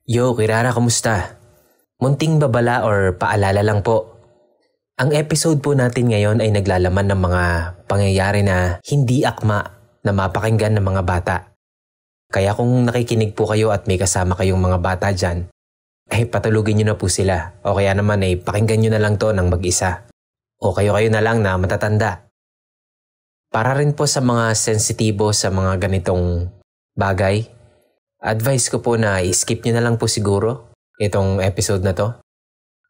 Yo, Kirara, kamusta? Munting babala or paalala lang po. Ang episode po natin ngayon ay naglalaman ng mga pangyayari na hindi akma na mapakinggan ng mga bata. Kaya kung nakikinig po kayo at may kasama kayong mga bata dyan, ay patulugin nyo na po sila. O kaya naman ay pakinggan nyo na lang to ng mag-isa. O kayo-kayo na lang na matatanda. Para rin po sa mga sensitibo sa mga ganitong bagay, advice ko po na i-skip nyo na lang po siguro itong episode na to.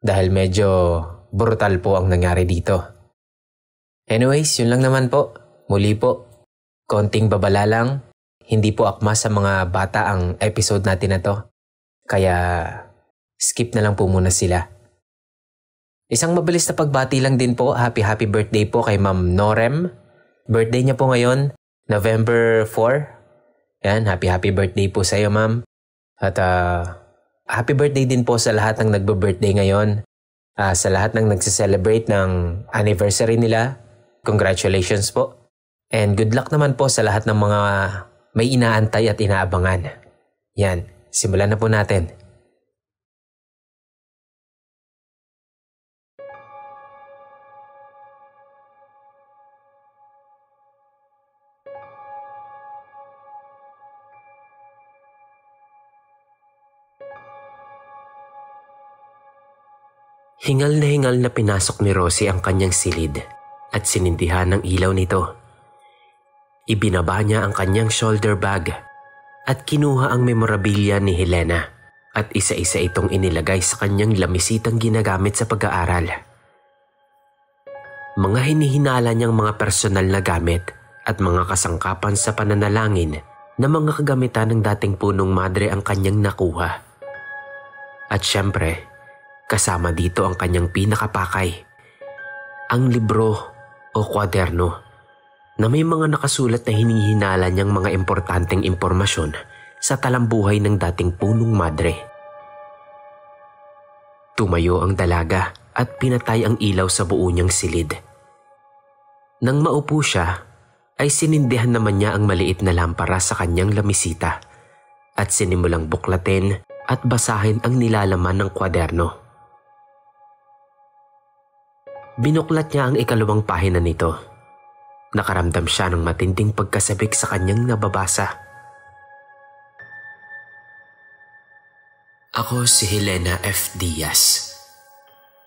Dahil medyo brutal po ang nangyari dito. Anyways, yun lang naman po. Muli po, konting babala lang. Hindi po akma sa mga bata ang episode natin na to. Kaya skip na lang po muna sila. Isang mabilis na pagbati lang din po. Happy birthday po kay Ma'am Norem. Birthday niya po ngayon, November 4. Yan, happy birthday po sa iyo, ma'am. At happy birthday din po sa lahat ng nagbe-birthday ngayon. Sa lahat ng nagse-celebrate ng anniversary nila. Congratulations po. And good luck naman po sa lahat ng mga may inaantay at inaabangan. Yan, simulan na po natin. Hingal na pinasok ni Rosie ang kanyang silid at sinindihan ng ilaw nito. Ibinaba niya ang kanyang shoulder bag at kinuha ang memorabilia ni Helena at isa-isa itong inilagay sa kanyang lamisitang ginagamit sa pag-aaral. Mga hinihinala niyang mga personal na gamit at mga kasangkapan sa pananalangin na mga kagamitan ng dating punong madre ang kanyang nakuha. At syempre, kasama dito ang kanyang pinakapakay, ang libro o kwaderno na may mga nakasulat na hinihinala niyang mga importanteng impormasyon sa talambuhay ng dating punong madre. Tumayo ang dalaga at pinatay ang ilaw sa buo niyang silid. Nang maupo siya, ay sinindihan naman niya ang maliit na lampara sa kanyang lamisita at sinimulang buklatin at basahin ang nilalaman ng kwaderno. Binuklat niya ang ikalawang pahina nito. Nakaramdam siya ng matinding pagkasabik sa kanyang nababasa. Ako si Helena F. Diaz,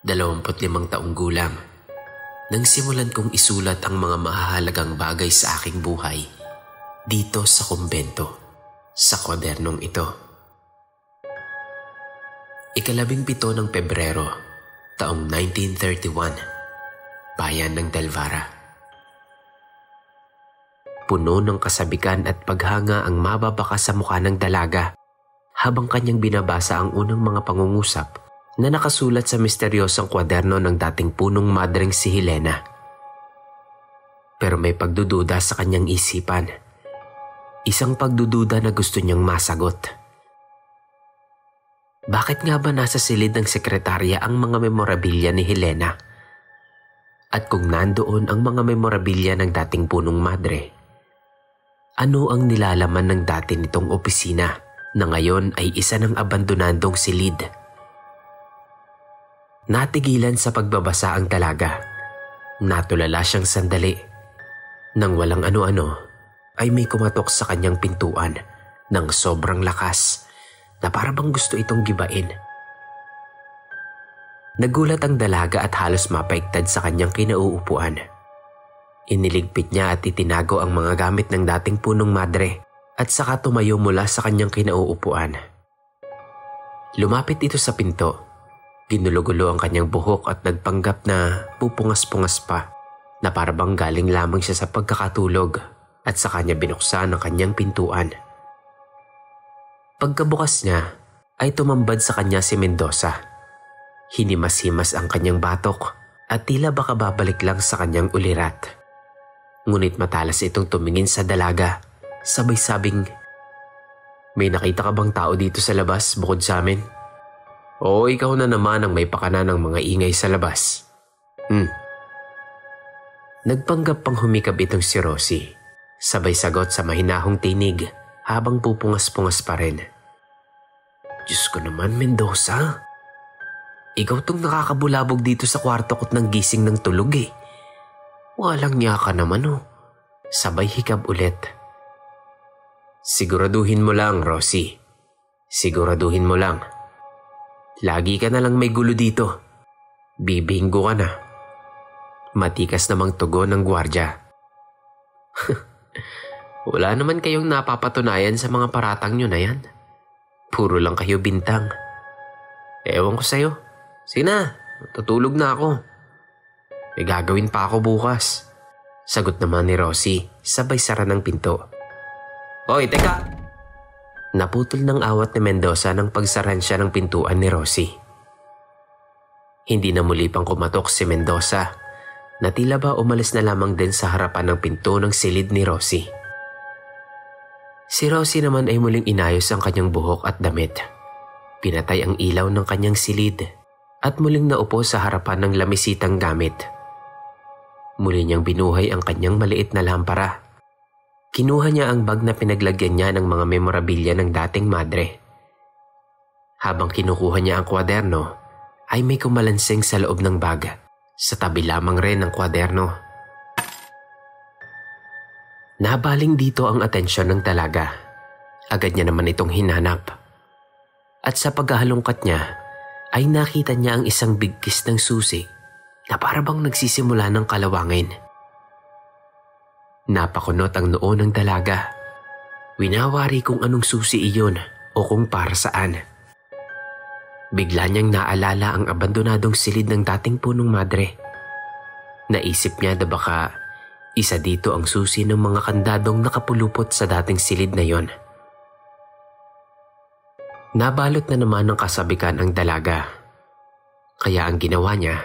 25 taong gulang. Nang simulan kong isulat ang mga mahahalagang bagay sa aking buhay dito sa kumbento, sa kwadernong ito. 17 ng Pebrero, taong 1931. Bayan ng Delvara. Puno ng kasabikan at paghanga ang mababaka sa mukha ng dalaga habang kanyang binabasa ang unang mga pangungusap na nakasulat sa misteryosong kwaderno ng dating punong madreng si Helena. Pero may pagdududa sa kanyang isipan. Isang pagdududa na gusto niyang masagot. Bakit nga ba nasa silid ng sekretarya ang mga memorabilia ni Helena? At kung nandoon ang mga memorabilia ng dating punong madre, ano ang nilalaman ng dati nitong opisina na ngayon ay isa ng abandonadong silid? Natigilan sa pagbabasa ang dalaga. Natulala siyang sandali. Nang walang ano-ano, ay may kumatok sa kanyang pintuan ng sobrang lakas na para bang gusto itong gibain. Nagulat ang dalaga at halos mapaiktad sa kanyang kinauupuan. Iniligpit niya at itinago ang mga gamit ng dating punong madre at saka tumayo mula sa kanyang kinauupuan. Lumapit ito sa pinto. Ginulo-gulo ang kanyang buhok at nagpanggap na pupungas-pungas pa na parabang galing lamang siya sa pagkakatulog at sa kanya binuksan ang kanyang pintuan. Pagkabukas niya ay tumambad sa kanya si Mendoza. Hinimas-himas ang kanyang batok at tila baka babalik lang sa kanyang ulirat. Ngunit matalas itong tumingin sa dalaga, sabay sabing, "May nakita ka bang tao dito sa labas bukod sa amin? O ikaw na naman ang may pakana ng mga ingay sa labas?" Nagpanggap pang humikab itong si Rosie, sabay sagot sa mahinahong tinig habang pupungas-pungas pa rin. Diyos ko naman, Mendoza. Ikaw tong nakakabulabog dito sa kwarto ko't nang gising ng tulog eh. Walang niya ka naman oh. Sabay hikab ulit. Siguraduhin mo lang, Rosie. Siguraduhin mo lang. Lagi ka na lang may gulo dito. Bibinggo ka na. Matikas namang tugon ng gwardya. Wala naman kayong napapatunayan sa mga paratang nyo na yan. Puro lang kayo bintang. Ewan ko sa'yo. Sina, tutulog na ako. May gagawin pa ako bukas. Sagot naman ni Rosie, sabay sara ng pinto. Hoy, teka! Naputol ng awat ni Mendoza nang pagsaran siya ng pintuan ni Rosie. Hindi na muli pang kumatok si Mendoza na tila ba umalis na lamang din sa harapan ng pinto ng silid ni Rosie. Si Rosie naman ay muling inayos ang kanyang buhok at damit. Pinatay ang ilaw ng kanyang silid at muling naupo sa harapan ng lamisitang gamit. Muli niyang binuhay ang kanyang maliit na lampara. Kinuha niya ang bag na pinaglagyan niya ng mga memorabilia ng dating madre. Habang kinukuha niya ang kwaderno, ay may kumalansing sa loob ng bag. Sa tabi lamang rin ng kwaderno. Nabaling dito ang atensyon ng dalaga. Agad niya naman itong hinanap. At sa paghahalongkat niya, ay nakita niya ang isang bigkis ng susi na para bang nagsisimula ng kalawangin. Napakunot ang noo ng dalaga. Winawari kung anong susi iyon o kung para saan. Bigla niyang naalala ang abandonadong silid ng dating punong madre. Naisip niya na baka isa dito ang susi ng mga kandadong nakapulupot sa dating silid na yon. Nabalot na naman ng kasabikan ang dalaga. Kaya ang ginawa niya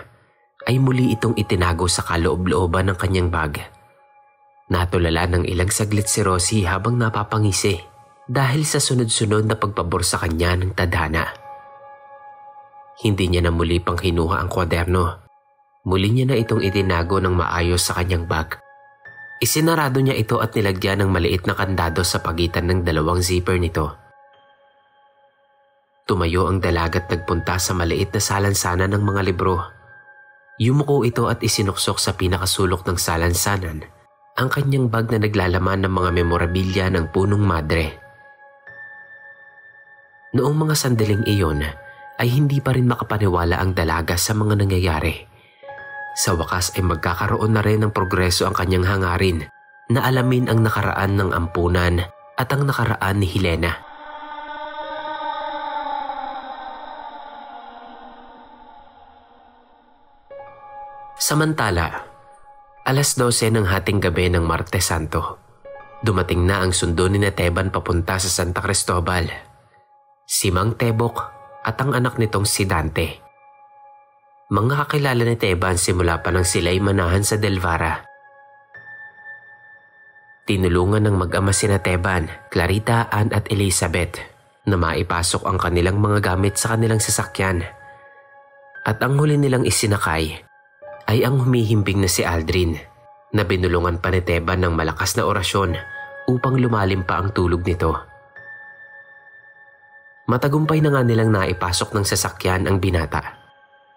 ay muli itong itinago sa kaloob-looban ng kanyang bag. Natulala ng ilang saglit si Rosie habang napapangisi dahil sa sunod-sunod na pagpabor sa kanya ng tadhana. Hindi niya na muli pang kinuha ang kwaderno. Muli niya na itong itinago ng maayos sa kanyang bag. Isinarado niya ito at nilagyan ng maliit na kandado sa pagitan ng dalawang zipper nito. Tumayo ang dalaga at nagpunta sa maliit na salansanan ng mga libro. Yumuko ito at isinuksok sa pinakasulok ng salansanan ang kanyang bag na naglalaman ng mga memorabilia ng punong madre. Noong mga sandaling iyon ay hindi pa rin makapaniwala ang dalaga sa mga nangyayari. Sa wakas ay magkakaroon na rin ng progreso ang kanyang hangarin na alamin ang nakaraan ng ampunan at ang nakaraan ni Helena. Samantala, 12:00 ng hating gabi ng Martes Santo. Dumating na ang sundo ni Teban papunta sa Santa Cristobal. Si Mang Tebok at ang anak nitong si Dante. Mga kakilala ni Teban simula pa nang sila'y manahan sa Delvara. Tinulungan ng mag-ama sina Teban, Clarita, Ann at Elizabeth na maipasok ang kanilang mga gamit sa kanilang sasakyan. At ang huli nilang isinakay ay ang humihimbing na si Aldrin na binulungan pa ni Teban ng malakas na orasyon upang lumalim pa ang tulog nito. Matagumpay na nga nilang naipasok ng sasakyan ang binata.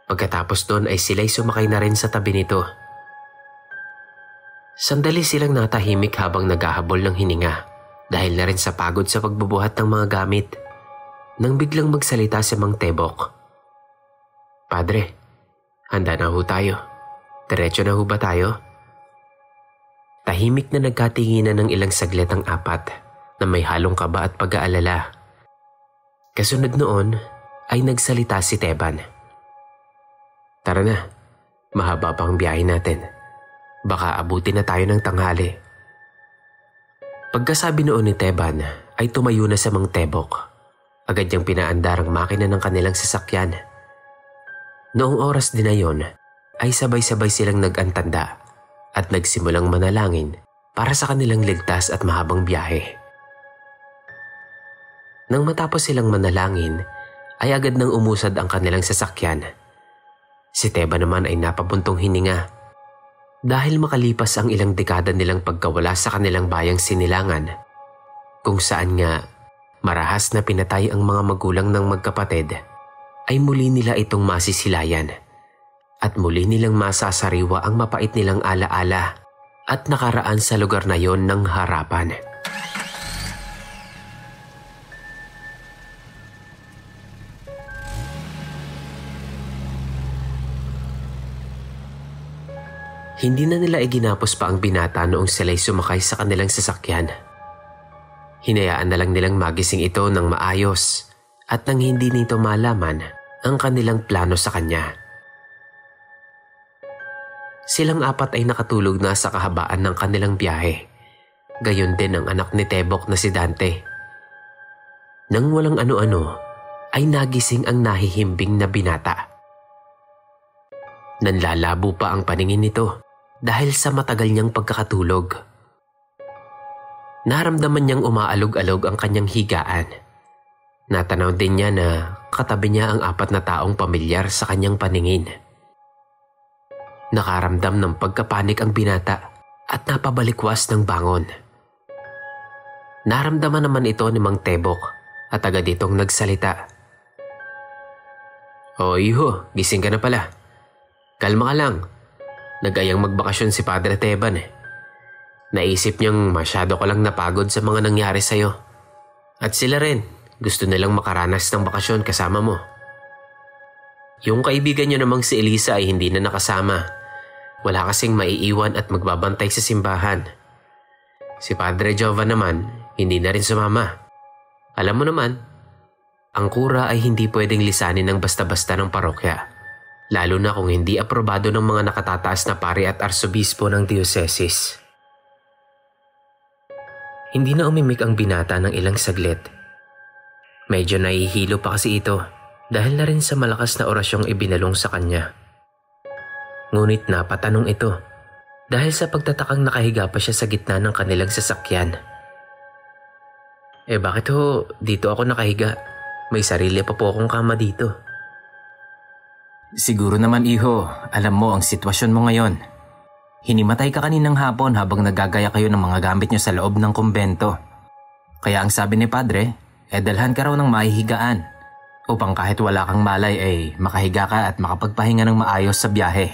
Pagkatapos doon ay sila'y sumakay na rin sa tabi nito. Sandali silang natahimik habang naghahabol ng hininga dahil na rin sa pagod sa pagbubuhat ng mga gamit. Nang biglang magsalita si Mang Tebok. Padre, handa na ho tayo. Diretso na ho ba tayo? Tahimik na nagkatinginan ng ilang saglit ang apat na may halong kaba at pag-aalala. Kasunod noon ay nagsalita si Teban. Tara na, mahaba pa ang biyahe natin. Baka abutin na tayo ng tanghali. Pagkasabi noon ni Teban ay tumayo na sa Mang Tebok. Agad niyang pinaandar ang makina ng kanilang sasakyan. Noong oras din na yon, ay sabay-sabay silang nag-antanda at nagsimulang manalangin para sa kanilang ligtas at mahabang biyahe. Nang matapos silang manalangin, ay agad nang umusad ang kanilang sasakyan. Si Teban naman ay napabuntong hininga dahil makalipas ang ilang dekada nilang pagkawala sa kanilang bayang Sinilangan, kung saan nga marahas na pinatay ang mga magulang ng magkapatid, ay muli nila itong masisilayan at muli nilang masasariwa ang mapait nilang alaala at nakaraan sa lugar na yon ng harapan. Hindi na nila iginapos pa ang binata noong sila'y sumakay sa kanilang sasakyan. Hinayaan na lang nilang magising ito ng maayos at nang hindi nito malaman ang kanilang plano sa kanya. Silang apat ay nakatulog na sa kahabaan ng kanilang biyahe. Gayon din ang anak ni Tebok na si Dante. Nang walang ano-ano, ay nagising ang nahihimbing na binata. Nanlalabo pa ang paningin nito dahil sa matagal niyang pagkakatulog. Naramdaman niyang umaalog-alog ang kanyang higaan. Natanaw din niya na katabi niya ang 4 na taong pamilyar sa kanyang paningin. Nakaramdam ng pagkapanik ang binata at napabalikwas ng bangon. Naramdaman naman ito ni Mang Tebok at agad itong nagsalita. "O iho, gising ka na pala. Kalma ka lang. Nag-ayang magbakasyon si Padre Teban eh. Naisip niyang masyado ka lang napagod sa mga nangyari sa'yo. At sila rin, gusto nilang makaranas ng bakasyon kasama mo. Yung kaibigan niyo namang si Elisa ay hindi na nakasama. Wala kasing maiiwan at magbabantay sa simbahan. Si Padre Jovan naman, hindi na rin sumama. Alam mo naman, ang kura ay hindi pwedeng lisanin ng basta-basta ng parokya. Lalo na kung hindi aprobado ng mga nakatataas na pari at arsobispo ng dioceses." Hindi na umimik ang binata ng ilang saglit. Medyo nahihilo pa kasi ito dahil na rin sa malakas na orasyong ibinalong sa kanya. Ngunit napatanong ito dahil sa pagtatakang nakahiga pa siya sa gitna ng kanilang sasakyan. Bakit ho dito ako nakahiga? May sarili pa po akong kama dito." Siguro naman iho, alam mo ang sitwasyon mo ngayon. Hinimatay ka kaninang hapon habang nagagaya kayo ng mga gamit nyo sa loob ng kumbento. Kaya ang sabi ni Padre, dalhan ka raw ng mahihigaan upang kahit wala kang malay makahiga ka at makapagpahinga ng maayos sa biyahe.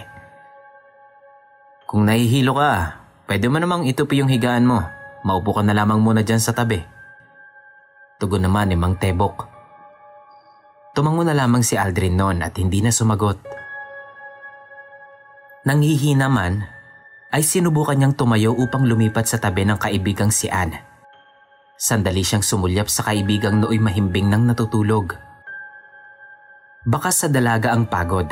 Kung nahihilo ka, pwede mo namang itupi yung higaan mo. Maupo ka na lamang muna dyan sa tabi. Tugon naman ni Mang Tebok. Tumango na lamang si Aldrin noon at hindi na sumagot. Nanghihina man, ay sinubukan niyang tumayo upang lumipat sa tabi ng kaibigang si Ann. Sandali siyang sumulyap sa kaibigang nooy mahimbing nang natutulog. Baka sa dalaga ang pagod,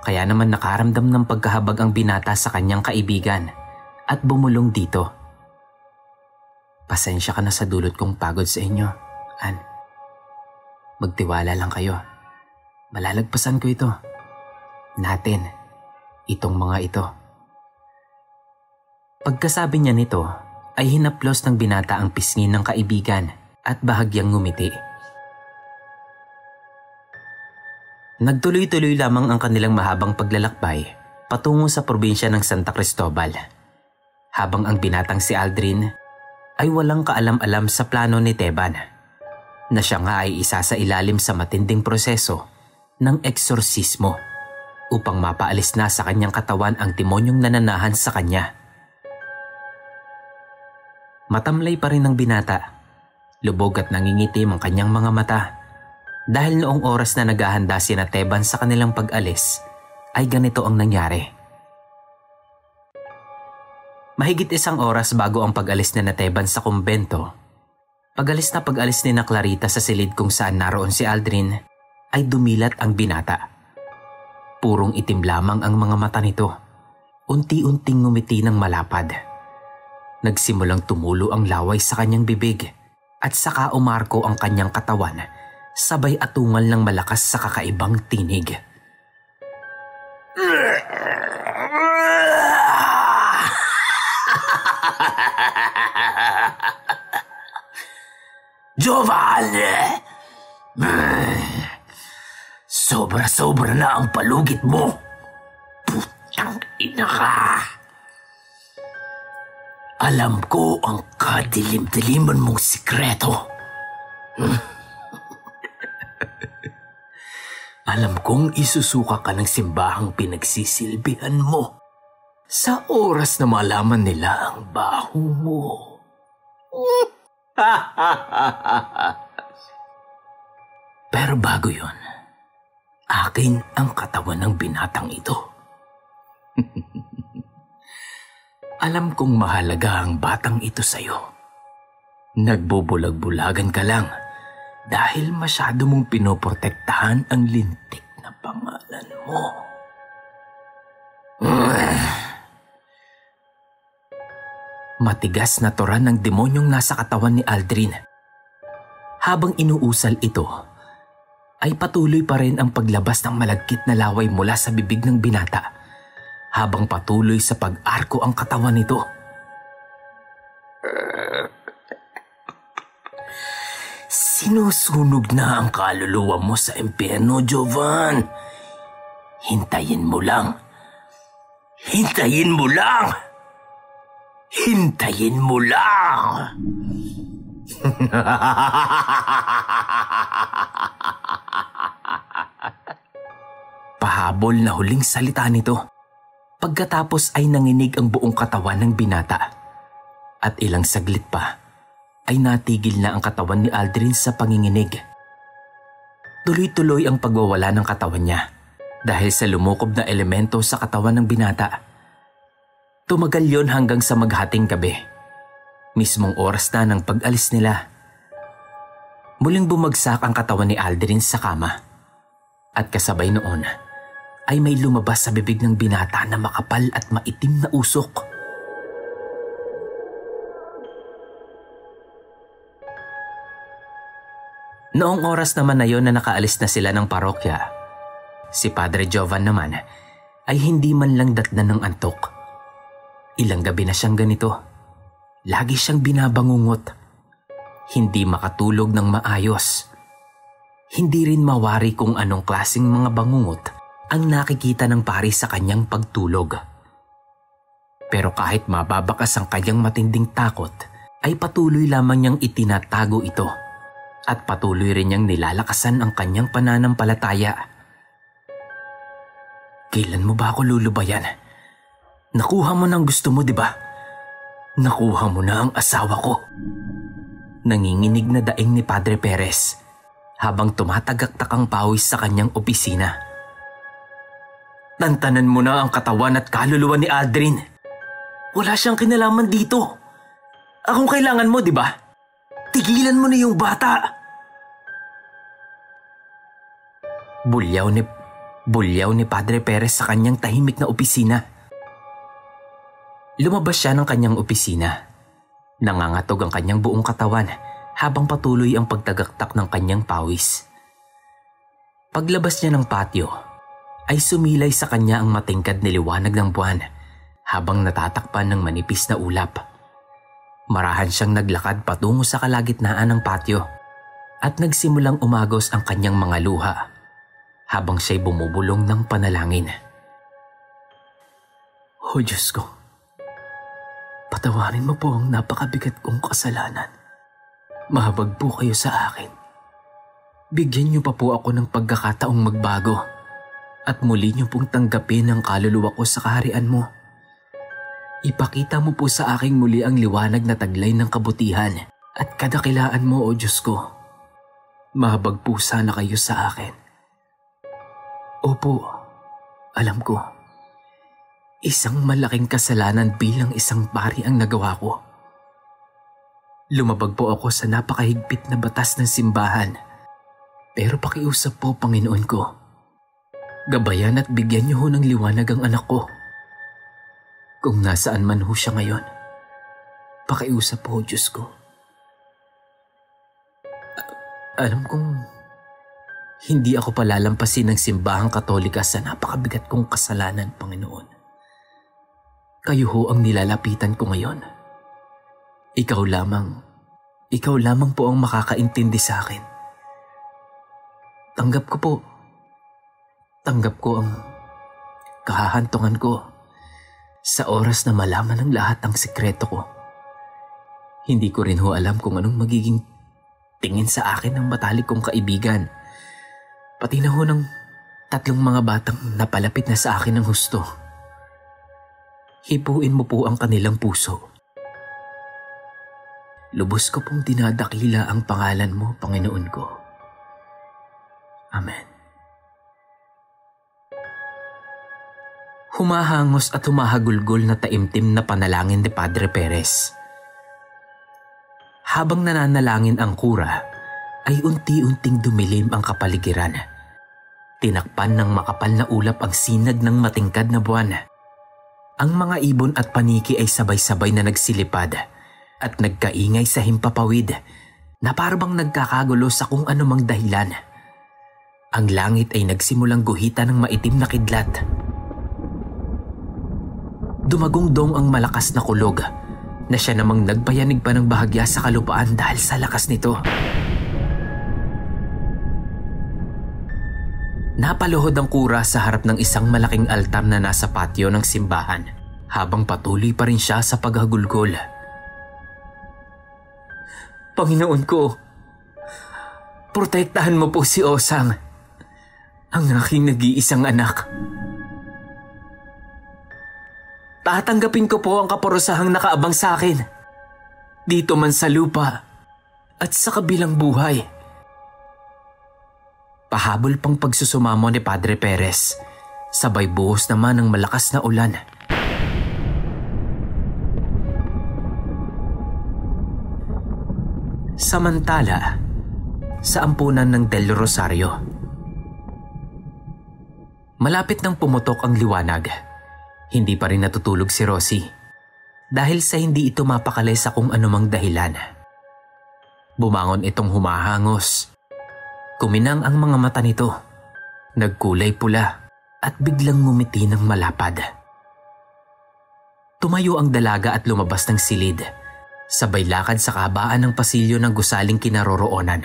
kaya naman nakaramdam ng pagkahabag ang binata sa kanyang kaibigan at bumulong dito. "Pasensya ka na sa dulot kong pagod sa inyo, Ann. Magtiwala lang kayo. Malalagpasan ko ito. Natin. Itong mga ito." Pagkasabi niya nito, ay hinaplos ng binata ang pisngi ng kaibigan at bahagyang ngumiti. Nagtuloy-tuloy lamang ang kanilang mahabang paglalakbay patungo sa probinsya ng Santa Cristobal. Habang ang binatang si Aldrin ay walang kaalam-alam sa plano ni Teban, na siya nga ay isa sa ilalim sa matinding proseso ng eksorsismo upang mapaalis na sa kanyang katawan ang demonyong nananahan sa kanya. Matamlay pa rin ang binata. Lubog at nangingitim ang kanyang mga mata dahil noong oras na naghahanda sina Teban sa kanilang pag-alis ay ganito ang nangyari. Mahigit 1 oras bago ang pag-alis na Teban sa kumbento, pag-alis ni na Clarita sa silid kung saan naroon si Aldrin, ay dumilat ang binata. Purong itim lamang ang mga mata nito. Unti-unting ngumiti ng malapad. Nagsimulang tumulo ang laway sa kanyang bibig at saka umarko ang kanyang katawan, sabay atungal ng malakas sa kakaibang tinig. Giovanni! Sobra-sobra na ang palugit mo. Putang ina ka. Alam ko ang kadilim-diliman mong sikreto. Alam kong isusuka ka ng simbahang pinagsisilbihan mo sa oras na malaman nila ang baho mo. Pero bago yon, akin ang katawan ng binatang ito. Alam kong mahalaga ang batang ito sa'yo. Nagbubulag-bulagan ka lang dahil masyado mong pinoprotektahan ang lintik na pangalan mo. Matigas na toran ng demonyong nasa katawan ni Aldrin. Habang inuusal ito, ay patuloy pa rin ang paglabas ng malagkit na laway mula sa bibig ng binata habang patuloy sa pag-arko ang katawan nito. Sinusunog na ang kaluluwa mo sa impyerno, Jovan. Hintayin mo lang. Hintayin mo lang! Hintayin mo lang! Pahabol na huling salita nito. Pagkatapos ay nanginig ang buong katawan ng binata. At ilang saglit pa ay natigil na ang katawan ni Aldrin sa panginginig. Tuloy-tuloy ang pagwawala ng katawan niya dahil sa lumukob na elemento sa katawan ng binata. Tumagal yon hanggang sa maghating gabi. Mismong oras na ng pag-alis nila. Muling bumagsak ang katawan ni Aldrin sa kama. At kasabay noon ay may lumabas sa bibig ng binata na makapal at maitim na usok. Noong oras naman na yon na nakaalis na sila ng parokya, si Padre Jovan naman ay hindi man lang datnan ng antok. Ilang gabi na siyang ganito. Lagi siyang binabangungot. Hindi makatulog ng maayos. Hindi rin mawari kung anong klaseng mga bangungot ang nakikita ng pari sa kanyang pagtulog. Pero kahit mababakas ang kanyang matinding takot, ay patuloy lamang niyang itinatago ito at patuloy rin niyang nilalakasan ang kanyang pananampalataya. Kailan mo ba ako lulubayan? Nakuha mo na ang gusto mo, di ba? Nakuha mo na ang asawa ko. Nanginginig na daing ni Padre Perez habang tumatagaktak ang pawis sa kanyang opisina. Tantanan mo na ang katawan at kaluluwa ni Aldrin. Wala siyang kinalaman dito. Akong kailangan mo, di ba? Tigilan mo na yung bata. Bulyaw ni Padre Perez sa kanyang tahimik na opisina. Lumabas siya ng kanyang opisina. Nangangatog ang kanyang buong katawan habang patuloy ang pagtagaktak ng kanyang pawis. Paglabas niya ng patio, ay sumilay sa kanya ang matingkad na liwanag ng buwan habang natatakpan ng manipis na ulap. Marahan siyang naglakad patungo sa kalagitnaan ng patio at nagsimulang umagos ang kanyang mga luha habang siya'y bumubulong ng panalangin. O Diyos ko, patawarin mo po ang napakabigat kong kasalanan. Mahabag po kayo sa akin. Bigyan niyo pa po ako ng pagkakataong magbago at muli niyo pong tanggapin ang kaluluwa ko sa kaharian mo. Ipakita mo po sa aking muli ang liwanag na taglay ng kabutihan at kadakilaan mo, O Diyos ko. Mahabag po sana kayo sa akin. Opo, alam ko. Isang malaking kasalanan bilang isang pari ang nagawa ko. Lumabag po ako sa napakahigpit na batas ng simbahan. Pero pakiusap po, Panginoon ko. Gabayan at bigyan niyo ho ng liwanag ang anak ko. Kung nasaan man ho siya ngayon, pakiusap po, Diyos ko. Alam kong hindi ako palalampasin ng simbahang Katolika sa napakabigat kong kasalanan, Panginoon. Kayo ho ang nilalapitan ko ngayon. Ikaw lamang po ang makakaintindi sa akin. Tanggap ko ang kahahantungan ko sa oras na malaman ng lahat ang sikreto ko. Hindi ko rin ho alam kung anong magiging tingin sa akin ng matalik kong kaibigan. Pati na ho ng 3 mga batang napalapit na sa akin ng husto. Hipuin mo po ang kanilang puso. Lubos ko pong dinadakila ang pangalan mo, Panginoon ko. Amen. Humahangos at humahagulgol na taimtim na panalangin ni Padre Perez. Habang nananalangin ang kura, ay unti-unting dumilim ang kapaligiran. Tinakpan ng makapal na ulap ang sinag ng matingkad na buwan. Ang mga ibon at paniki ay sabay-sabay na nagsilipad at nagkaingay sa himpapawid na parang nagkakagulo sa kung anumang dahilan. Ang langit ay nagsimulang guhitan ng maitim na kidlat. Dumagungdong ang malakas na kulog na siya namang nagpayanig pa ng bahagya sa kalupaan dahil sa lakas nito. Napaluhod ang kura sa harap ng isang malaking altar na nasa patio ng simbahan habang patuloy pa rin siya sa paghagulgol. Panginoon ko, protektahan mo po si Osang, ang aking nag-iisang anak. Tatanggapin ko po ang kaparusahang nakaabang sa akin, dito man sa lupa at sa kabilang buhay. Pahabol pang pagsusumamo ni Padre Perez, sabay buhos naman ng malakas na ulan. Samantala, sa ampunan ng Del Rosario, malapit nang pumutok ang liwanag. Hindi pa rin natutulog si Rosie dahil sa hindi ito mapakali sa kung anumang dahilan. Bumangon itong humahangos. Kuminang ang mga mata nito. Nagkulay pula at biglang ngumiti ng malapad. Tumayo ang dalaga at lumabas ng silid. Sabay lakad sa kabaan ng pasilyo ng gusaling kinaroroonan.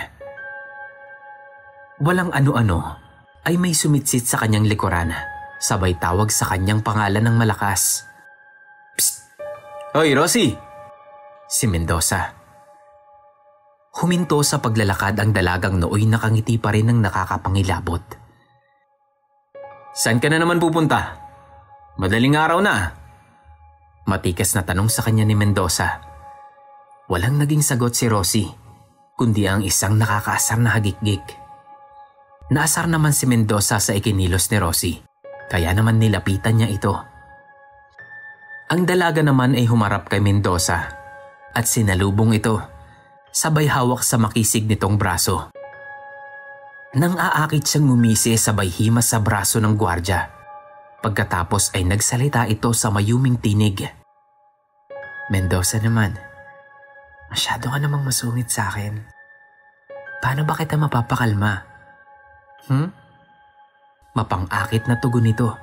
Walang ano-ano ay may sumitsit sa kanyang likuran. Sabay tawag sa kanyang pangalan ng malakas. Psst! Hoy, Rosie! Si Mendoza. Huminto sa paglalakad ang dalagang nooy nakangiti pa rin ng nakakapangilabot. Saan ka na naman pupunta? Madaling araw na. Matikas na tanong sa kanya ni Mendoza. Walang naging sagot si Rosie, kundi ang isang nakakaasar na hagikgik. Naasar naman si Mendoza sa ikinilos ni Rosie. Kaya naman nilapitan niya ito. Ang dalaga naman ay humarap kay Mendoza at sinalubong ito, sabay hawak sa makisig nitong braso. Nang aakit siyang ngumisi sabay himas sa braso ng gwardya. Pagkatapos ay nagsalita ito sa mayuming tinig. Mendoza naman, masyado ka namang masungit sa akin. Paano ba kita mapapakalma? Mapang-akit na tugon nito,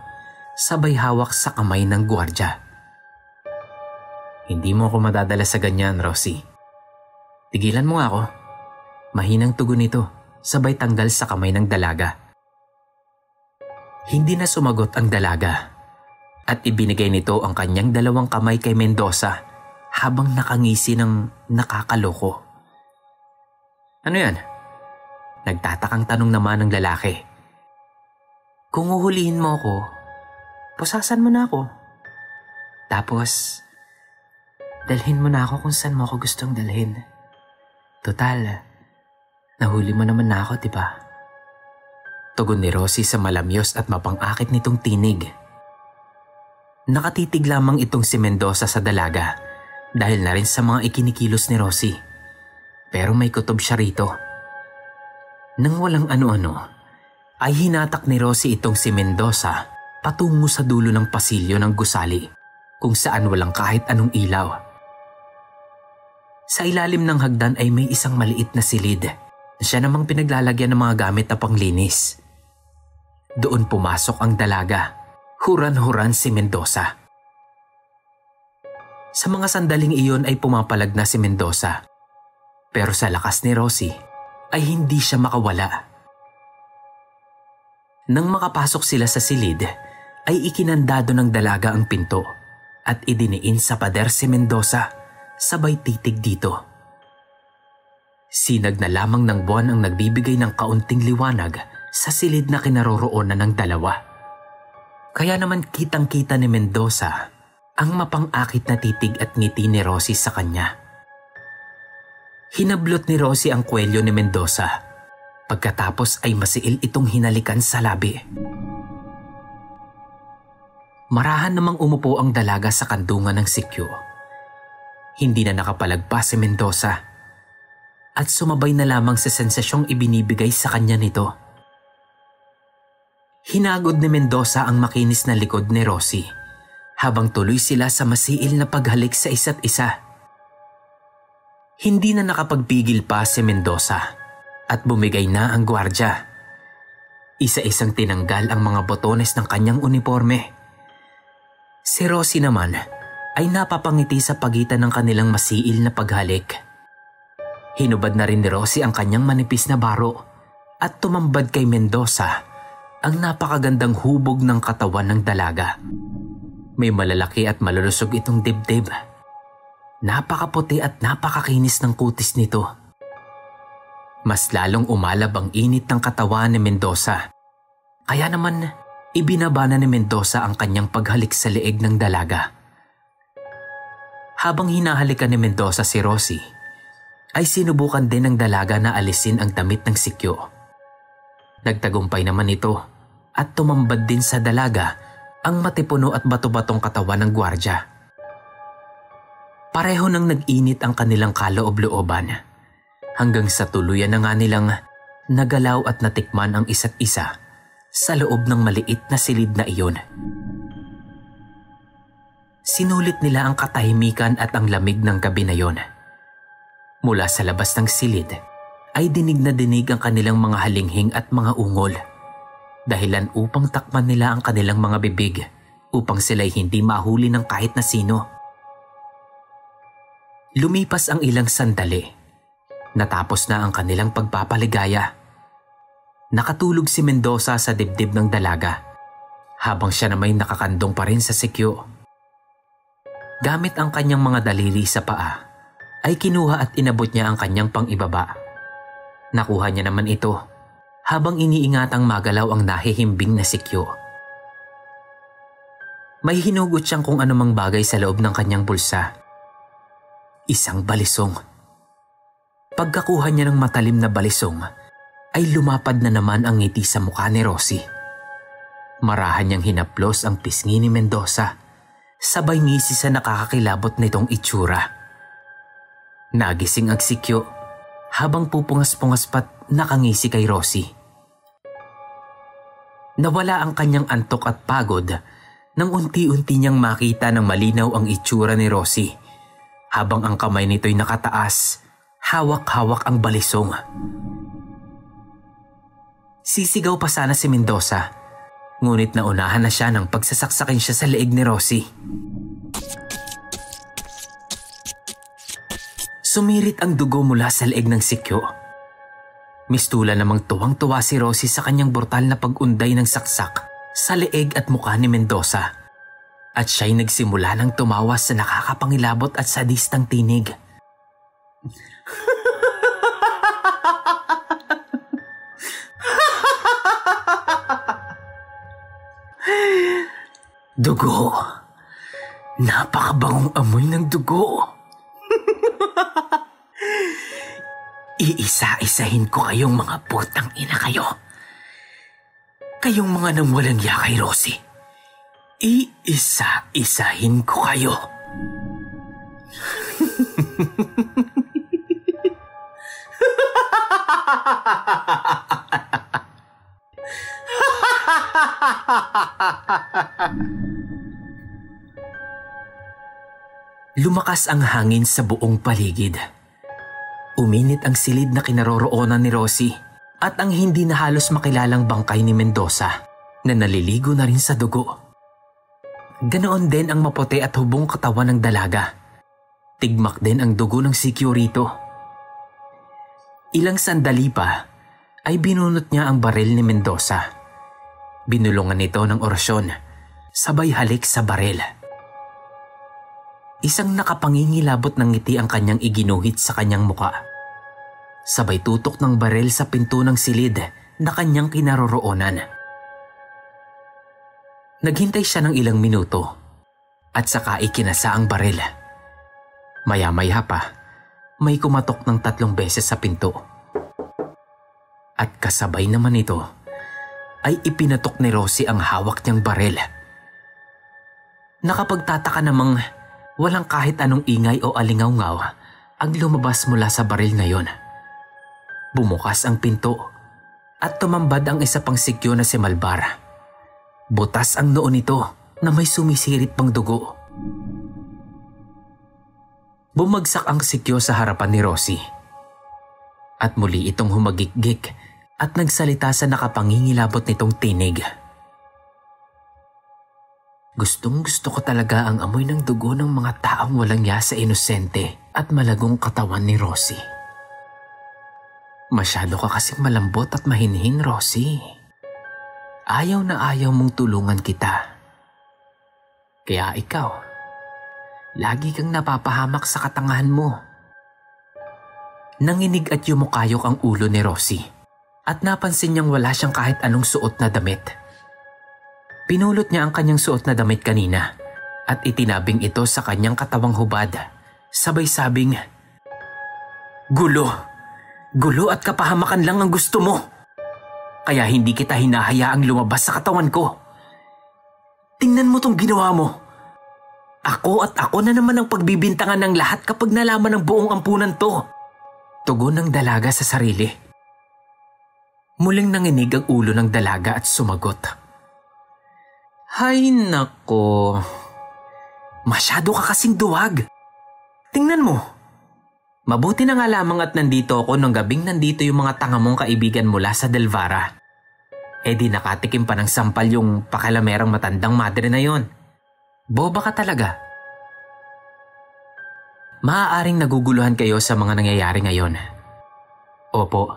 sabay hawak sa kamay ng gwardya. Hindi mo ako madadala sa ganyan, Rosie. Tigilan mo nga ako. Mahinang tugon nito, sabay tanggal sa kamay ng dalaga. Hindi na sumagot ang dalaga at ibinigay nito ang kanyang 2 kamay kay Mendoza habang nakangisi ng nakakaloko. Ano yan? Nagtatakang tanong naman ng lalaki. Kung uhulihin mo ako, pusasan mo na ako. Tapos, dalhin mo na ako kung saan mo ako gustong dalhin. Total, nahuli mo naman na ako, diba? Tugon ni Rosie sa malamyos at mapang-akit nitong tinig. Nakatitig lamang itong si Mendoza sa dalaga dahil na rin sa mga ikinikilos ni Rosie. Pero may kutob siya rito. Nang walang ano-ano, ay hinatak ni Rosie itong si Mendoza patungo sa dulo ng pasilyo ng gusali kung saan walang kahit anong ilaw. Sa ilalim ng hagdan ay may isang maliit na silid na siya namang pinaglalagyan ng mga gamit na panglinis. Doon pumasok ang dalaga, huran-huran si Mendoza. Sa mga sandaling iyon ay pumapalag na si Mendoza. Pero sa lakas ni Rosie ay hindi siya makawala. Nang makapasok sila sa silid, ay ikinandado ng dalaga ang pinto at idiniin sa pader si Mendoza, sabay titig dito. Sinag na lamang ng buwan ang nagbibigay ng kaunting liwanag sa silid na kinaroroonan ng dalawa. Kaya naman kitang-kita ni Mendoza ang mapang-akit na titig at ngiti ni Rosie sa kanya. Hinablot ni Rosie ang kwelyo ni Mendoza. Pagkatapos ay masiil itong hinalikan sa labi. Marahan namang umupo ang dalaga sa kandungan ng sikyo. Hindi na nakapalagpas si Mendoza at sumabay na lamang sa sensasyong ibinibigay sa kanya nito. Hinagod ni Mendoza ang makinis na likod ni Rosie habang tuloy sila sa masiil na paghalik sa isa't isa. Hindi na nakapagpigil pa si Mendoza at bumigay na ang gwardya. Isa-isang tinanggal ang mga botones ng kanyang uniforme. Si Rosie naman ay napapangiti sa pagitan ng kanilang masiil na paghalik. Hinubad na rin ni Rosie ang kanyang manipis na baro at tumambad kay Mendoza ang napakagandang hubog ng katawan ng dalaga. May malalaki at malulusog itong dibdib. Napakaputi at napakakinis ng kutis nito. Mas lalong umalab ang init ng katawan ni Mendoza. Kaya naman, ibinaba na ni Mendoza ang kanyang paghalik sa leeg ng dalaga. Habang hinahalikan ni Mendoza si Rosie, ay sinubukan din ng dalaga na alisin ang damit ng sikyo. Nagtagumpay naman ito at tumambad din sa dalaga ang matipuno at bato-batong katawan ng gwardya. Pareho nang nag-init ang kanilang kaloob-looban hanggang sa tuluyan na nga nilang nagalaw at natikman ang isa't isa sa loob ng maliit na silid na iyon. Sinulit nila ang katahimikan at ang lamig ng gabi na iyon. Mula sa labas ng silid ay dinig na dinig ang kanilang mga halinghing at mga ungol. Dahilan upang takpan nila ang kanilang mga bibig upang sila'y hindi mahuli ng kahit na sino. Lumipas ang ilang sandali. Natapos na ang kanilang pagpapaligaya. Nakatulog si Mendoza sa dibdib ng dalaga habang siya na may nakakandong pa rin sa sikyo. Gamit ang kanyang mga daliri sa paa, ay kinuha at inabot niya ang kanyang pang-ibaba. Nakuha niya naman ito habang iniingatang magalaw ang nahihimbing na sikyo. May hinugot siyang kung anumang bagay sa loob ng kanyang bulsa. Isang balisong. Pagkakuha niya ng matalim na balisong, ay lumapad na naman ang ngiti sa mukha ni Rosie. Marahan niyang hinaplos ang pisngi ni Mendoza, sabay ngisi sa nakakakilabot nitong itsura. Nagising ang sikyo habang pupungas-pungas pa't nakangisi kay Rosie. Nawala ang kanyang antok at pagod nang unti-unti niyang makita ng malinaw ang itsura ni Rosie habang ang kamay nito'y nakataas, hawak-hawak ang balisong. Sisigaw pa sana si Mendoza, ngunit naunahan na siya nang pagsasaksakin siya sa leeg ni Rosie. Sumirit ang dugo mula sa leeg ng sikyo. Mistula namang tuwang-tuwa si Rosie sa kanyang brutal na pag-unday ng saksak sa leeg at mukha ni Mendoza. At siya'y nagsimula ng tumawa sa nakakapangilabot at sadistang tinig. Dugo. Napakabangong amoy ng dugo. Iisa-isahin ko kayong mga putang ina kayo. Kayong mga nang walang ya kay Rosie. Iisa-isahin ko kayo. Lumakas ang hangin sa buong paligid. Uminit ang silid na kinaroroonan ni Rosie at ang hindi na halos makilalang bangkay ni Mendoza na naliligo na rin sa dugo. Ganoon din ang maputi at hubong katawan ng dalaga. Tigmak din ang dugo ng sikyo rito. Ilang sandali pa ay binunot niya ang baril ni Mendoza. Binulungan nito ng orasyon, sabay halik sa baril. Isang nakapangingilabot ng ngiti ang kanyang iginuhit sa kanyang muka. sabay tutok ng baril sa pinto ng silid na kanyang kinaroroonan. Naghintay siya ng ilang minuto at saka ikinasa ang baril. Maya-maya pa, may kumatok ng 3 beses sa pinto. At kasabay naman ito ay ipinatok ni Rosie ang hawak niyang baril. Nakapagtataka namang walang kahit anong ingay o alingaw-ngaw ang lumabas mula sa baril na yon. Bumukas ang pinto at tumambad ang isa pang sikyo na si Malbar. Butas ang noo nito na may sumisirit pang dugo. Bumagsak ang sikyo sa harapan ni Rosie at muli itong humagikgik at nagsalita sa nakapangingilabot nitong tinig. Gustong-gusto ko talaga ang amoy ng dugo ng mga taong walang ya sa inosente at malagong katawan ni Rosie. Masyado ka kasing malambot at mahinhin, Rosie. Ayaw na ayaw mong tulungan kita. Kaya ikaw, lagi kang napapahamak sa katangahan mo. Nanginig at yumukayok ang ulo ni Rosie at napansin niyang wala siyang kahit anong suot na damit. Pinulot niya ang kanyang suot na damit kanina at itinabing ito sa kanyang katawang hubad. Sabay sabing, "Gulo! Gulo at kapahamakan lang ang gusto mo. Kaya hindi kita hinahayaang lumabas sa katawan ko. Tingnan mo tong ginawa mo. Ako at ako na naman ang pagbibintangan ng lahat kapag nalaman ng buong ampunan to." Tugon ng dalaga sa sarili. Muling nanginig ang ulo ng dalaga at sumagot, "Hay nako, masyado ka kasing duwag. Tingnan mo, mabuti na nga lamang at nandito ako nung gabing nandito yung mga tanga mong kaibigan mula sa Delvara. Eh di nakatikim pa ng sampal yung pakalamerang matandang madre na yon. Boba ka talaga." Maaaring naguguluhan kayo sa mga nangyayari ngayon. Opo,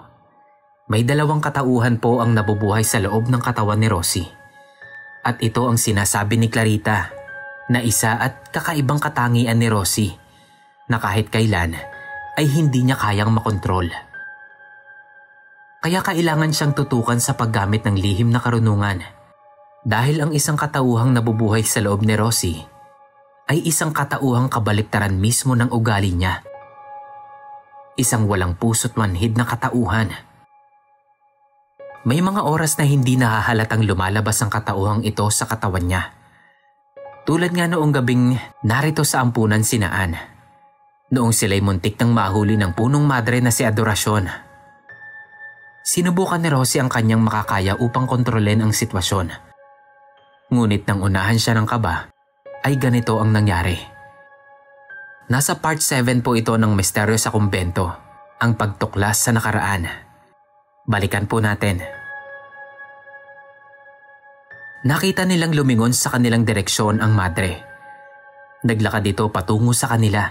may 2 katauhan po ang nabubuhay sa loob ng katawan ni Rosie. At ito ang sinasabi ni Clarita na isa at kakaibang katangian ni Rosie na kahit kailan ay hindi niya kayang makontrol. Kaya kailangan siyang tutukan sa paggamit ng lihim na karunungan dahil ang isang katauhang nabubuhay sa loob ni Rosie ay isang katauhang kabaliktaran mismo ng ugali niya. Isang walang puso't manhid na katauhan. May mga oras na hindi nahahalatang lumalabas ang katauhang ito sa katawan niya. Tulad nga noong gabing narito sa ampunan si Naan. Noong sila'y muntik nang mahuli ng punong madre na si Adoracion. Sinubukan ni Rosie ang kanyang makakaya upang kontrolin ang sitwasyon. Ngunit nang unahan siya ng kaba, ay ganito ang nangyari. Nasa part 7 po ito ng Misteryo sa Kumbento, ang pagtuklas sa nakaraan. Balikan po natin. Nakita nilang lumingon sa kanilang direksyon ang madre. Naglakad ito patungo sa kanila.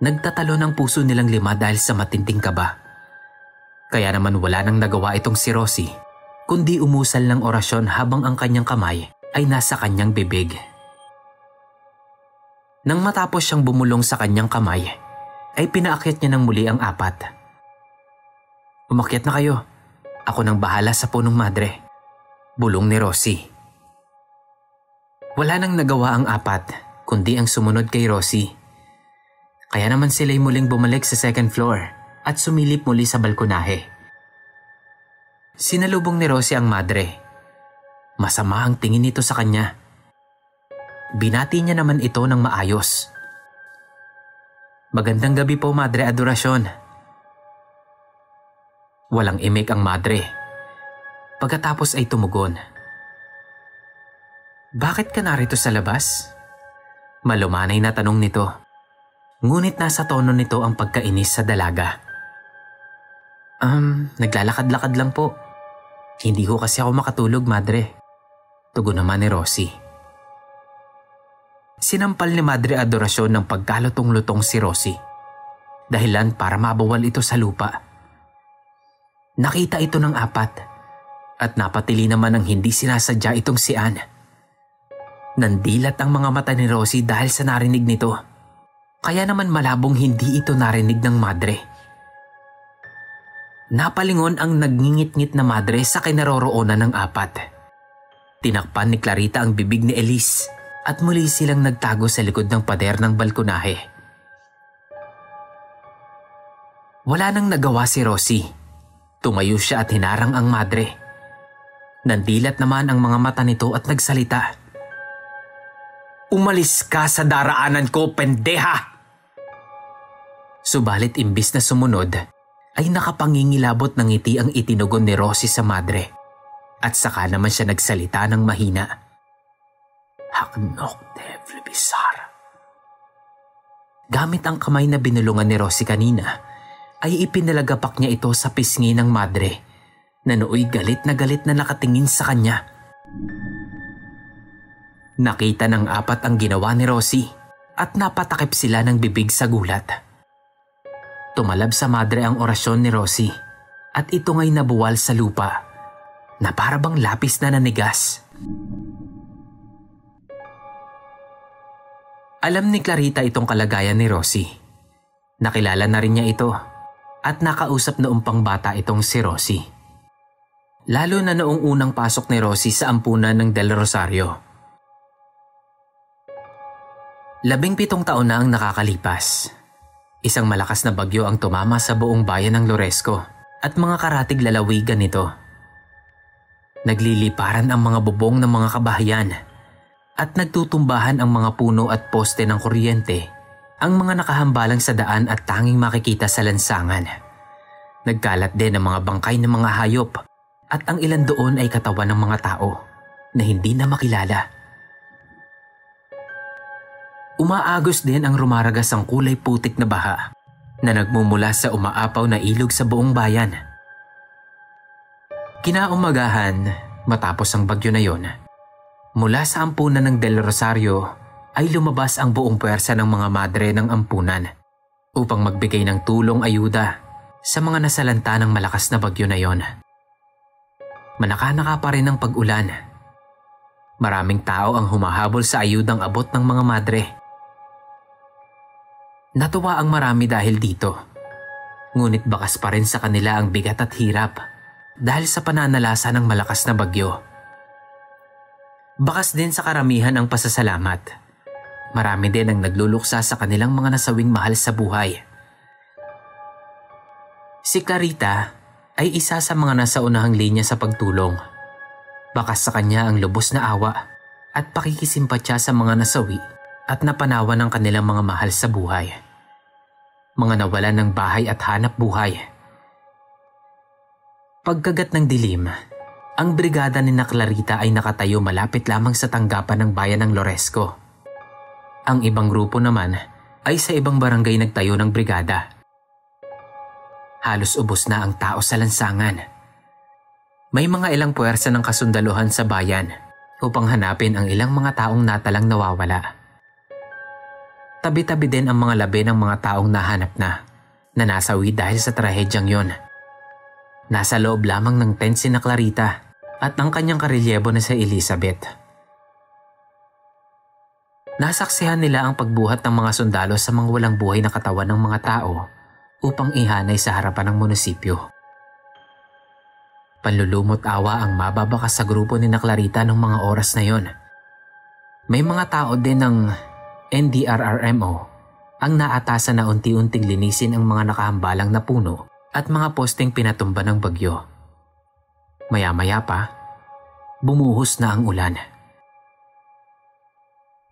Nagtatalo ng puso nilang 5 dahil sa matinding kaba. Kaya naman wala nang nagawa itong si Rosie, kundi umusal ng orasyon habang ang kanyang kamay ay nasa kanyang bibig. Nang matapos siyang bumulong sa kanyang kamay, ay pinaakyat niya ng muli ang 4. "Umakyat na kayo. Ako nang bahala sa punong madre," bulong ni Rosie. Wala nang nagawa ang 4, kundi ang sumunod kay Rosie. Kaya naman sila'y muling bumalik sa 2nd floor at sumilip muli sa balkonahe. Sinalubong ni Rosie ang madre. Masama ang tingin nito sa kanya. Binati niya naman ito ng maayos. "Magandang gabi po, Madre Adoracion." Walang imik ang madre. Pagkatapos ay tumugon. "Bakit ka narito sa labas?" Malumanay na tanong nito. Ngunit nasa tono nito ang pagkainis sa dalaga. Naglalakad-lakad lang po. Hindi ko kasi ako makatulog, Madre." Tugon naman ni Rosie. Sinampal ni Madre Adoracion ng pagkalutong-lutong si Rosie. Dahilan para mabawal ito sa lupa. Nakita ito ng 4 at napatili naman ang hindi sinasadya itong si Anne. Nandilat ang mga mata ni Rosie dahil sa narinig nito. Kaya naman malabong hindi ito narinig ng madre. Napalingon ang nagngingit-ngit na madre sa kinaroroonan ng apat. Tinakpan ni Clarita ang bibig ni Elise at muli silang nagtago sa likod ng pader ng balkonahe. Wala nang nagawa si Rosie. Tumayo siya at hinarang ang madre. Nandilat naman ang mga mata nito at nagsalita. "Umalis ka sa daraanan ko, pendeha!" Subalit imbis na sumunod, ay nakapangingilabot ng ngiti ang itinugon ni Rosie sa madre. At saka naman siya nagsalita ng mahina. "Haknok devle bisar." Gamit ang kamay na binulungan ni Rosie kanina, ay ipinalagapak niya ito sa pisngi ng madre na nooy galit na nakatingin sa kanya. Nakita ng apat ang ginawa ni Rosie at napatakip sila ng bibig sa gulat. Tumalab sa madre ang orasyon ni Rosie at ito nga'y nabuwal sa lupa na para bang lapis na nanigas. Alam ni Clarita itong kalagayan ni Rosie. Nakilala na rin niya ito at nakausap noong pang bata itong si Rosie. Lalo na noong unang pasok ni Rosie sa ampunan ng Del Rosario. 17 taon na ang nakakalipas. Isang malakas na bagyo ang tumama sa buong bayan ng Loresco at mga karatig lalawigan nito. Nagliliparan ang mga bubong ng mga kabahayan at nagtutumbahan ang mga puno at poste ng kuryente, ang mga nakahambalang sa daan at tanging makikita sa lansangan. Nagkalat din ang mga bangkay ng mga hayop at ang ilan doon ay katawan ng mga tao na hindi na makilala. Umaagos din ang rumaragas ang kulay putik na baha na nagmumula sa umaapaw na ilog sa buong bayan. Kinaumagahan, matapos ang bagyo na yon, mula sa ampunan ng Del Rosario ay lumabas ang buong puwersa ng mga madre ng ampunan upang magbigay ng tulong ayuda sa mga nasalanta ng malakas na bagyo na yon. Manaka-naka pa rin ang pag-ulan. Maraming tao ang humahabol sa ayudang abot ng mga madre. Natuwa ang marami dahil dito. Ngunit bakas pa rin sa kanila ang bigat at hirap dahil sa pananalasa ng malakas na bagyo. Bakas din sa karamihan ang pasasalamat. Marami din ang nagluluksa sa kanilang mga nasawing mahal sa buhay. Si Clarita ay isa sa mga nasa unahang linya sa pagtulong. Bakas sa kanya ang lubos na awa at pakikisimpatya sa mga nasawi at napanawan ng kanilang mga mahal sa buhay. Mga nawalan ng bahay at hanap buhay. Pagkagat ng dilim, ang brigada ni Clarita ay nakatayo malapit lamang sa tanggapan ng bayan ng Loresco. Ang ibang grupo naman ay sa ibang barangay nagtayo ng brigada. Halos ubos na ang tao sa lansangan. May mga ilang puwersa ng kasundaluhan sa bayan upang hanapin ang ilang mga taong natalang nawawala. Tabi-tabi din ang mga labi ng mga taong nahanap na nasawi dahil sa trahedyang yon. Nasa loob lamang ng tent si Clarita at ang kanyang karelyebo na si Elizabeth. Nasaksihan nila ang pagbuhat ng mga sundalo sa mga walang buhay na katawan ng mga tao upang ihanay sa harapan ng munisipyo. Panlulumot awa ang mababakas sa grupo ni Clarita noong mga oras na yon. May mga tao din ng NDRRMO ang naatasan na unti-unting linisin ang mga nakahambalang na puno at mga posteng pinatumba ng bagyo. Maya-maya pa, bumuhos na ang ulan.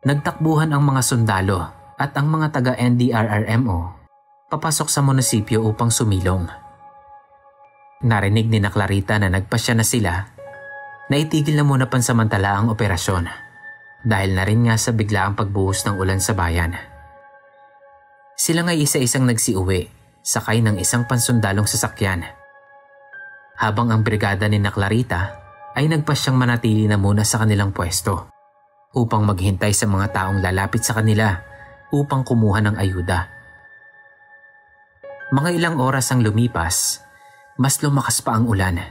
Nagtakbuhan ang mga sundalo at ang mga taga-NDRRMO papasok sa munisipyo upang sumilong. Narinig ni Clarita na nagpasya na sila na itigil na muna pansamantala ang operasyon dahil na rin nga sa biglaang pagbuhos ng ulan sa bayan. Sila nga'y isa-isang nagsiuwi sakay ng isang pansundalong sasakyan. Habang ang brigada ni Clarita ay nagpasyang manatili na muna sa kanilang pwesto upang maghintay sa mga taong lalapit sa kanila upang kumuha ng ayuda. Mga ilang oras ang lumipas, mas lumakas pa ang ulan.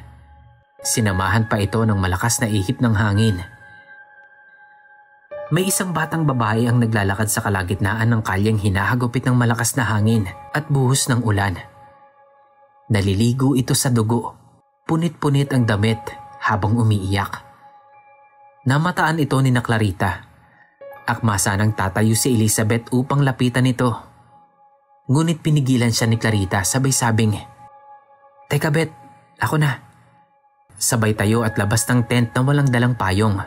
Sinamahan pa ito ng malakas na ihip ng hangin. May isang batang babae ang naglalakad sa kalagitnaan ng kalyeng hinahagupit ng malakas na hangin at buhos ng ulan. Naliligo ito sa dugo. Punit-punit ang damit habang umiiyak. Namataan ito ni na Clarita. Akma sanang tatayo si Elizabeth upang lapitan ito. Ngunit pinigilan siya ni Clarita sabay sabing, "Teka Bet, ako na." Sabay tayo at labas ng tent na walang dalang payong.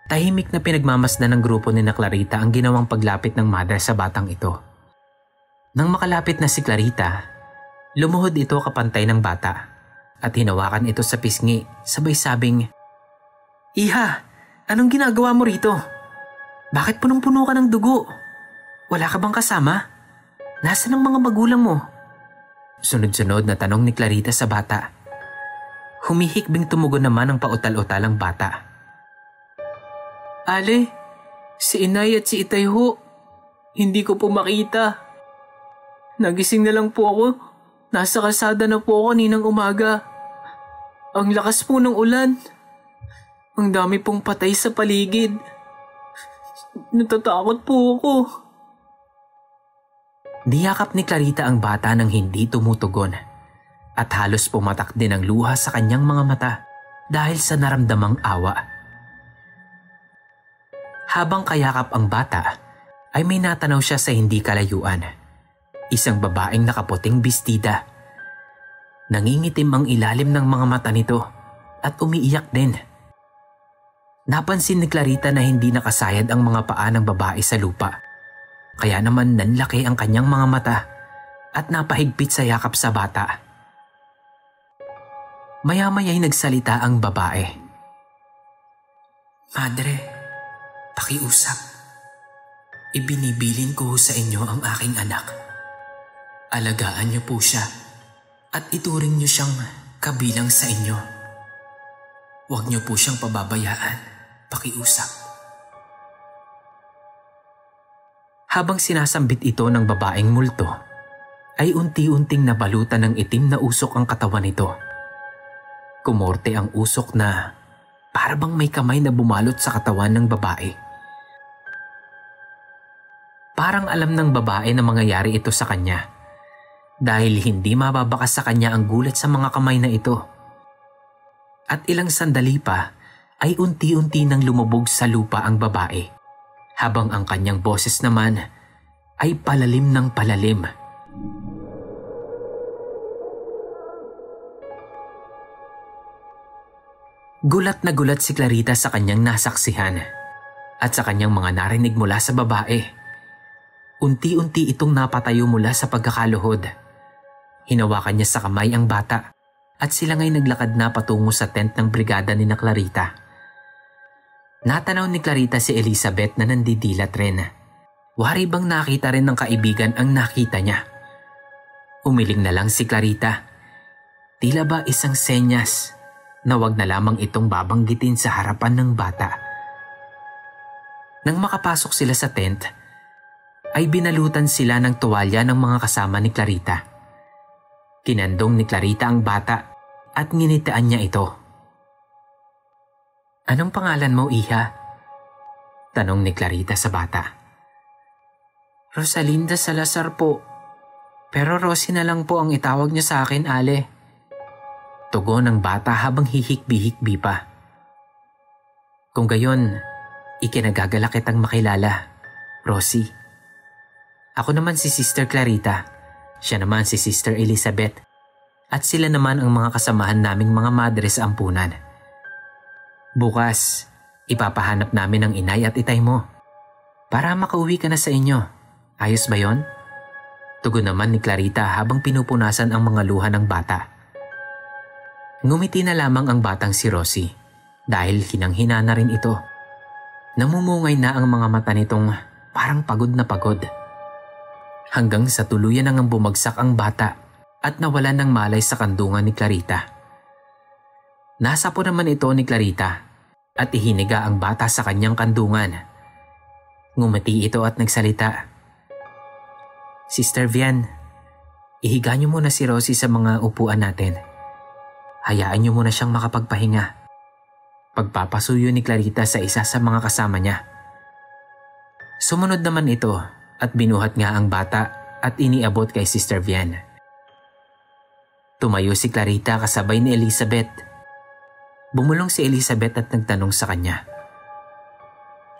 Tahimik na pinagmamasdan ng grupo ni na Clarita ang ginawang paglapit ng mother sa batang ito. Nang makalapit na si Clarita, lumuhod ito kapantay ng bata at hinawakan ito sa pisngi sabay sabing, "Iha, anong ginagawa mo rito? Bakit punong-puno ka ng dugo? Wala ka bang kasama? Nasaan ang mga magulang mo?" Sunod-sunod na tanong ni Clarita sa bata. Humihikbing tumugon naman ang pautal-utal ang bata. "Ale, si inay at si itay ho. Hindi ko po makita. Nagising na lang po ako. Nasa kalsada na po ako kaninang umaga. Ang lakas po ng ulan. Ang dami pong patay sa paligid. Natatakot po ako." Niyakap ni Clarita ang bata nang hindi tumutugon at halos pumatak din ang luha sa kanyang mga mata dahil sa naramdamang awa. Habang kayakap ang bata, ay may natanaw siya sa hindi kalayuan. Isang babaeng nakaputing bestida. Nangingitim ang ilalim ng mga mata nito at umiiyak din. Napansin ni Clarita na hindi nakasayad ang mga paa ng babae sa lupa. Kaya naman nanlaki ang kanyang mga mata at napahigpit sa yakap sa bata. Maya-maya'y nagsalita ang babae. "Madre, pakiusap. Ibinibilin ko sa inyo ang aking anak. Alagaan niyo po siya at ituring niyo siyang kabilang sa inyo. Huwag niyo po siyang pababayaan. Pakiusap." Habang sinasambit ito ng babaeng multo, ay unti-unting nabalutan ng itim na usok ang katawan nito. Kumorte ang usok na para bang may kamay na bumalot sa katawan ng babae. Parang alam ng babae na mangyayari ito sa kanya dahil hindi mababakas sa kanya ang gulat sa mga kamay na ito. At ilang sandali pa ay unti-unti nang lumubog sa lupa ang babae habang ang kanyang boses naman ay palalim ng palalim. Gulat na gulat si Clarita sa kanyang nasaksihan at sa kanyang mga narinig mula sa babae. Unti-unti itong napatayo mula sa pagkakaluhod. Hinawakan niya sa kamay ang bata at sila nga'y naglakad na patungo sa tent ng brigada ni na Clarita. Natanaw ni Clarita si Elizabeth na nandidilat rin. Wari bang nakita rin ng kaibigan ang nakita niya? Umiling na lang si Clarita. Tila ba isang senyas na wag na lamang itong babanggitin sa harapan ng bata. Nang makapasok sila sa tent, ay binalutan sila ng tuwalya ng mga kasama ni Clarita. Kinandong ni Clarita ang bata at nginitian niya ito. "Anong pangalan mo, Iha?" tanong ni Clarita sa bata. "Rosalinda Salazar po. Pero Rosie na lang po ang itawag niyo sa akin, Ale." Tugon ng bata habang hihikbi-hikbi pa. "Kung gayon, ikinagagalak kitang makilala, Rosie. Ako naman si Sister Clarita. Siya naman si Sister Elizabeth. At sila naman ang mga kasamahan naming mga madre sa ampunan. Bukas, ipapahanap namin ang inay at itay mo para makauwi ka na sa inyo. Ayos ba yon?" Tugon naman ni Clarita habang pinupunasan ang mga luha ng bata. Ngumiti na lamang ang batang si Rosie dahil hinang-hina na rin ito. Namumungay na ang mga mata nitong parang pagod na pagod. Hanggang sa tuluyan nang bumagsak ang bata at nawalan ng malay sa kandungan ni Clarita. Nasapo naman ito ni Clarita at ihiniga ang bata sa kanyang kandungan. Ngumiti ito at nagsalita. "Sister Vian, ihiga niyo muna si Rosie sa mga upuan natin. Hayaan niyo muna siyang makapagpahinga." Pagpapasuyo ni Clarita sa isa sa mga kasama niya. Sumunod naman ito at binuhat nga ang bata at iniabot kay Sister Vian. Tumayo si Clarita kasabay ni Elizabeth. Bumulong si Elizabeth at nagtanong sa kanya.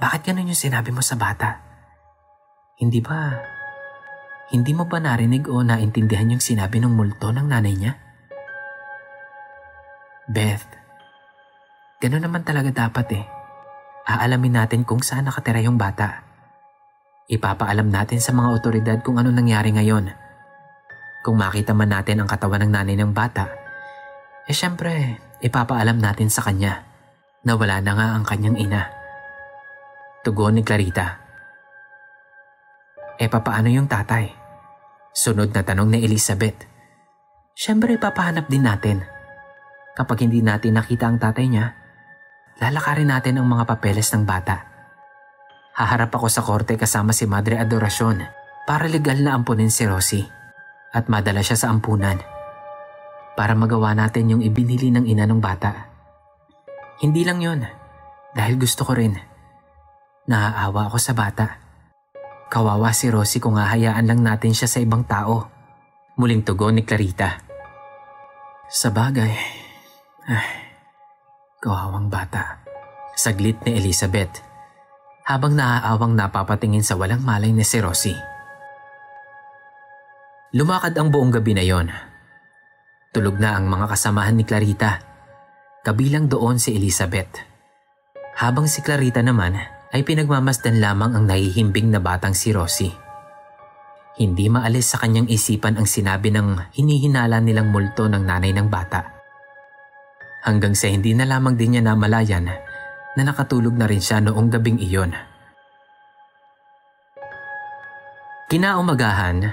Bakit ganun yung sinabi mo sa bata? Hindi mo ba narinig o naintindihan yung sinabi ng multo ng nanay niya? Beth, ganun naman talaga dapat eh. Aalamin natin kung saan nakatira yung bata. Ipapaalam natin sa mga otoridad kung ano nangyari ngayon. Kung makita man natin ang katawan ng nanay ng bata, syempre, ipapaalam natin sa kanya na wala na nga ang kanyang ina. Tugon ni Clarita. Papaano yung tatay? Sunod na tanong ni Elizabeth. Syempre, ipapahanap din natin. Kapag hindi natin nakita ang tatay niya, lalakarin natin ang mga papeles ng bata. Haharap ako sa korte kasama si Madre Adoracion para legal na ampunin si Rosie at madala siya sa ampunan para magawa natin yung ibinili ng ina ng bata. Hindi lang yun, dahil gusto ko rin. Naaawa ako sa bata. Kawawa si Rosie kung hahayaan lang natin siya sa ibang tao. Muling tugon ni Clarita. Sa bagay, kawawang bata. Saglit ni Elizabeth habang naaawang napapatingin sa walang malay ni si Rosie. Lumakad ang buong gabi na yon. Tulog na ang mga kasamahan ni Clarita. Kabilang doon si Elizabeth. Habang si Clarita naman ay pinagmamasdan lamang ang nahihimbing na batang si Rosie. Hindi maalis sa kanyang isipan ang sinabi ng hinihinala nilang multo ng nanay ng bata. Hanggang sa hindi na lamang din niya namalayan na nakatulog na rin siya noong gabing iyon. Kinaumagahan,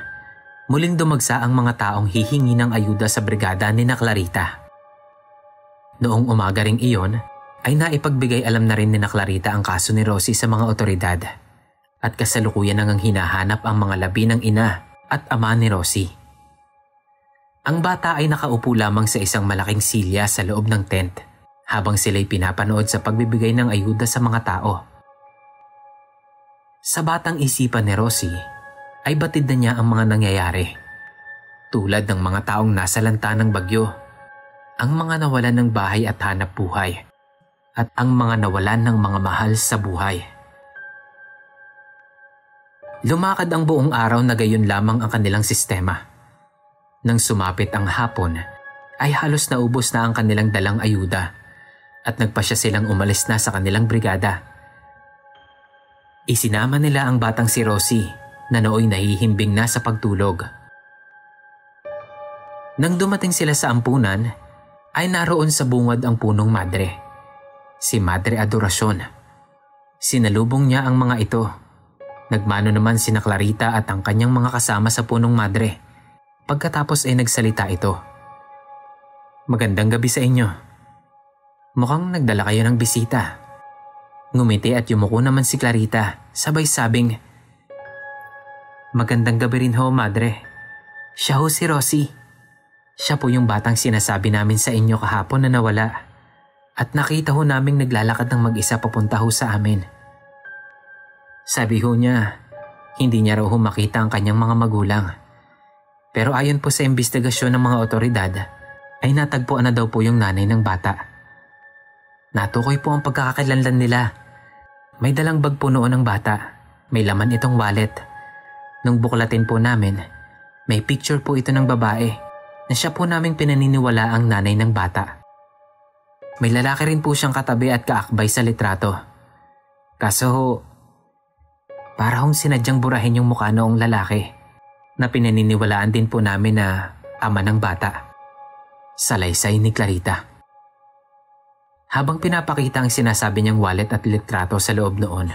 muling dumagsa ang mga taong hihingi ng ayuda sa brigada ni Clarita. Noong umaga ring iyon, ay naipagbigay alam na rin ni Clarita ang kaso ni Rosie sa mga otoridad at kasalukuyan nang hinahanap ang mga labi ng ina at ama ni Rosie. Ang bata ay nakaupo lamang sa isang malaking silya sa loob ng tent habang sila'y pinapanood sa pagbibigay ng ayuda sa mga tao. Sa batang isipan ni Rosie, ay batid na niya ang mga nangyayari. Tulad ng mga taong nasa lanta ng bagyo, ang mga nawalan ng bahay at hanap buhay, at ang mga nawalan ng mga mahal sa buhay. Lumakad ang buong araw na gayon lamang ang kanilang sistema. Nang sumapit ang hapon, ay halos naubos na ang kanilang dalang ayuda at nagpasya silang umalis na sa kanilang brigada. Isinama nila ang batang si Rosie na nooy nahihimbing na sa pagtulog. Nang dumating sila sa ampunan, ay naroon sa bungad ang punong madre, si Madre Adoracion. Sinalubong niya ang mga ito. Nagmano naman sina Clarita at ang kanyang mga kasama sa punong madre. Pagkatapos ay nagsalita ito. Magandang gabi sa inyo. Mukhang nagdala kayo ng bisita. Ngumiti at yumuko naman si Clarita, sabay sabing, Magandang gabi rin ho, Madre. Siya ho si Rosie. Siya po yung batang sinasabi namin sa inyo kahapon na nawala. At nakita ho naming naglalakad ng mag-isa papunta ho sa amin. Sabi ho niya, hindi niya raw ho makita ang kanyang mga magulang. Pero ayon po sa investigasyon ng mga otoridad, ay natagpuan na daw po yung nanay ng bata. Natukoy po ang pagkakakilanlan nila. May dalang bag po noon ng bata. May laman itong wallet. Nung buklatin po namin, may picture po ito ng babae na siya po naming pinaniniwala ang nanay ng bata. May lalaki rin po siyang katabi at kaakbay sa litrato. Kaso para hong sinadyang burahin yung mukha noong lalaki na pinaniniwalaan din po namin na ama ng bata. Salaysay ni Clarita. Habang pinapakita ang sinasabi niyang wallet at litrato sa loob noon,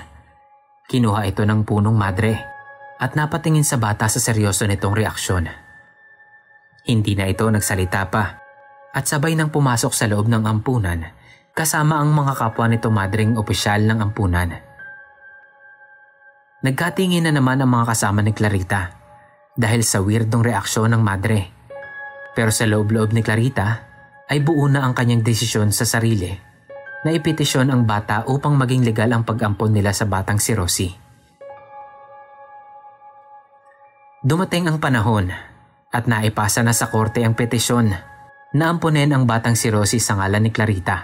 kinuha ito ng punong madre at napatingin sa bata sa seryoso nitong reaksyon. Hindi na ito nagsalita pa at sabay nang pumasok sa loob ng ampunan kasama ang mga kapwa nito madring opisyal ng ampunan. Nagkatingin na naman ang mga kasama ni Clarita dahil sa weirdong reaksyon ng madre. Pero sa loob-loob ni Clarita ay buo na ang kanyang desisyon sa sarili na ipetisyon ang bata upang maging legal ang pag-ampon nila sa batang si Rosie. Dumating ang panahon at naipasa na sa korte ang petisyon na ampunin ang batang si Rosie sa ngalan ni Clarita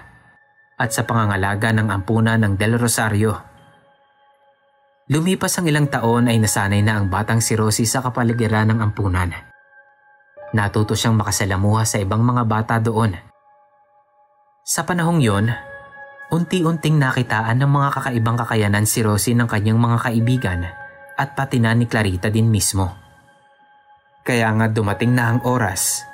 at sa pangangalaga ng ampunan ng Del Rosario. Lumipas ang ilang taon ay nasanay na ang batang si Rosie sa kapaligiran ng ampunan. Natuto siyang makasalamuha sa ibang mga bata doon. Sa panahong yon, unti-unting nakitaan ng mga kakaibang kakayanan si Rosie ng kanyang mga kaibigan at pati na ni Clarita din mismo. Kaya nga dumating na ang oras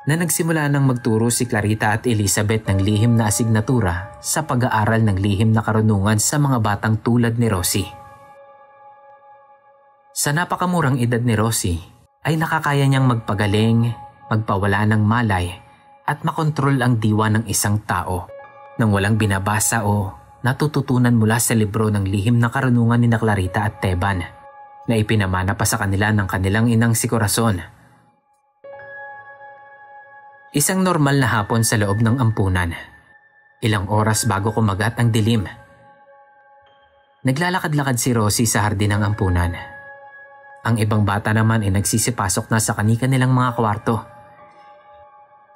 na nagsimula nang magturo si Clarita at Elizabeth ng lihim na asignatura sa pag-aaral ng lihim na karunungan sa mga batang tulad ni Rosie. Sa napakamurang edad ni Rosie ay nakakaya niyang magpagaling, magpawala ng malay at makontrol ang diwa ng isang tao nang walang binabasa o natututunan mula sa libro ng lihim na karunungan ni Clarita at Teban na ipinamana pa sa kanila ng kanilang inang si Corazon. Isang normal na hapon sa loob ng ampunan. Ilang oras bago kumagat ang dilim. Naglalakad-lakad si Rosie sa hardin ng ampunan. Ang ibang bata naman ay nagsisipasok na sa kanilang mga kwarto.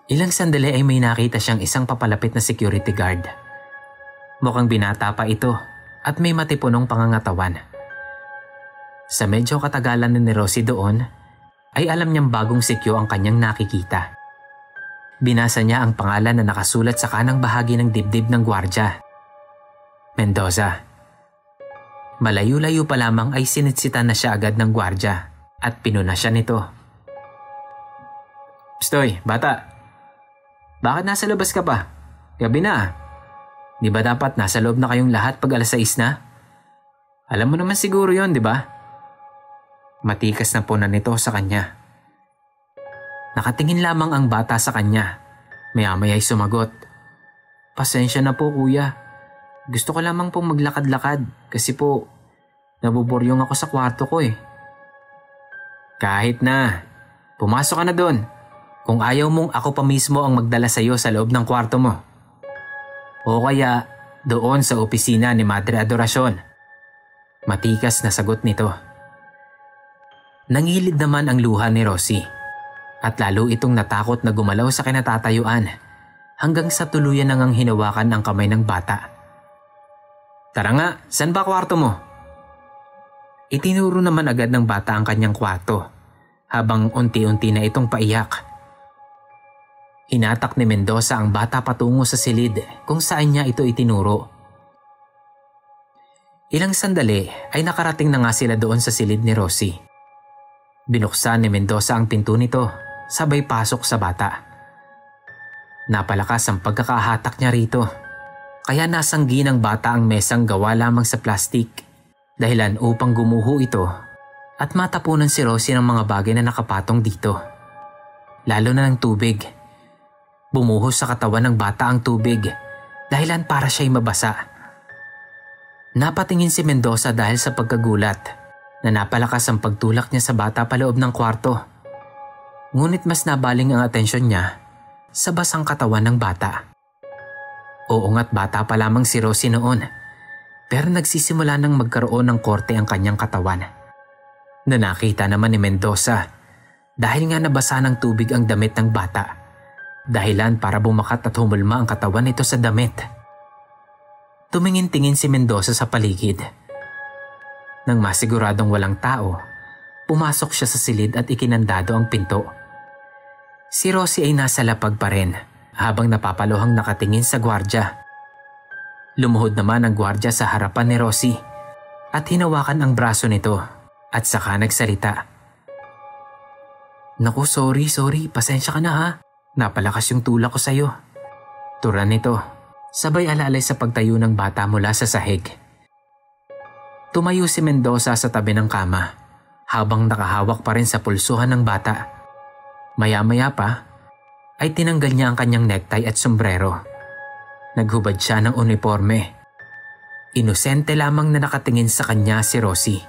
Ilang sandali ay may nakita siyang isang papalapit na security guard. Mukhang binata pa ito at may matipunong pangangatawan. Sa medyo katagalan ni Rosie doon, ay alam niyang bagong sikyo ang kanyang nakikita. Binasa niya ang pangalan na nakasulat sa kanang bahagi ng dibdib ng gwardya. Mendoza. Malayo-layo pa lamang ay sinitsitan na siya agad ng gwardya at pinuna siya nito. Pstoy, bata. Bakit nasa labas ka pa? Gabi na. Di ba dapat nasa loob na kayong lahat pag 6:00 na? Alam mo naman siguro yon, di ba? Matikas na punan nito sa kanya. Nakatingin lamang ang bata sa kanya. Maya-maya'y sumagot. Pasensya na po kuya. Gusto ko lamang pong maglakad-lakad kasi po nabuboryong ako sa kwarto ko eh. Kahit na. Pumasok ka na doon. Kung ayaw mong ako pa mismo ang magdala sa iyo sa loob ng kwarto mo. O kaya doon sa opisina ni Madre Adoracion. Matikas na sagot nito. Nangilid naman ang luha ni Rosie at lalo itong natakot na gumalaw sa kinatatayuan hanggang sa tuluyan nang hinawakan ang kamay ng bata. Tara nga, saan ba kwarto mo? Itinuro naman agad ng bata ang kanyang kwarto habang unti-unti na itong paiyak. Hinatak ni Mendoza ang bata patungo sa silid kung saan niya ito itinuro. Ilang sandali ay nakarating na nga sila doon sa silid ni Rosie. Binuksan ni Mendoza ang pinto nito, sabay pasok sa bata. Napalakas ang pagkakahatak niya rito, kaya nasanggi ng bata ang mesang gawa lamang sa plastik, dahilan upang gumuho ito at matapunan si Rosie ng mga bagay na nakapatong dito. Lalo na ng tubig. Bumuhos sa katawan ng bata ang tubig, dahilan para siya'y mabasa. Napatingin si Mendoza dahil sa pagkagulat na napalakas ang pagtulak niya sa bata paloob ng kwarto. Ngunit mas nabaling ang atensyon niya sa basang katawan ng bata. Oo nga't bata pa lamang si Rosie noon, pero nagsisimula nang magkaroon ng korte ang kanyang katawan. Na nakita naman ni Mendoza dahil nga nabasa ng tubig ang damit ng bata, dahilan para bumakat at humulma ang katawan nito sa damit. Tumingin-tingin si Mendoza sa paligid. Nang masiguradong walang tao, pumasok siya sa silid at ikinandado ang pinto. Si Rosie ay nasa lapag pa rin habang napapaluhang nakatingin sa gwardya. Lumuhod naman ang gwardya sa harapan ni Rosie at hinawakan ang braso nito at saka nagsalita. Naku, sorry, pasensya ka na ha. Napalakas yung tulak ko sa'yo. Tura nito, sabay alalay sa pagtayo ng bata mula sa sahig. Tumayo si Mendoza sa tabi ng kama habang nakahawak pa rin sa pulsuhan ng bata. Maya-maya pa ay tinanggal niya ang kanyang necktie at sombrero. Naghubad siya ng uniforme. Inosente lamang na nakatingin sa kanya si Rosie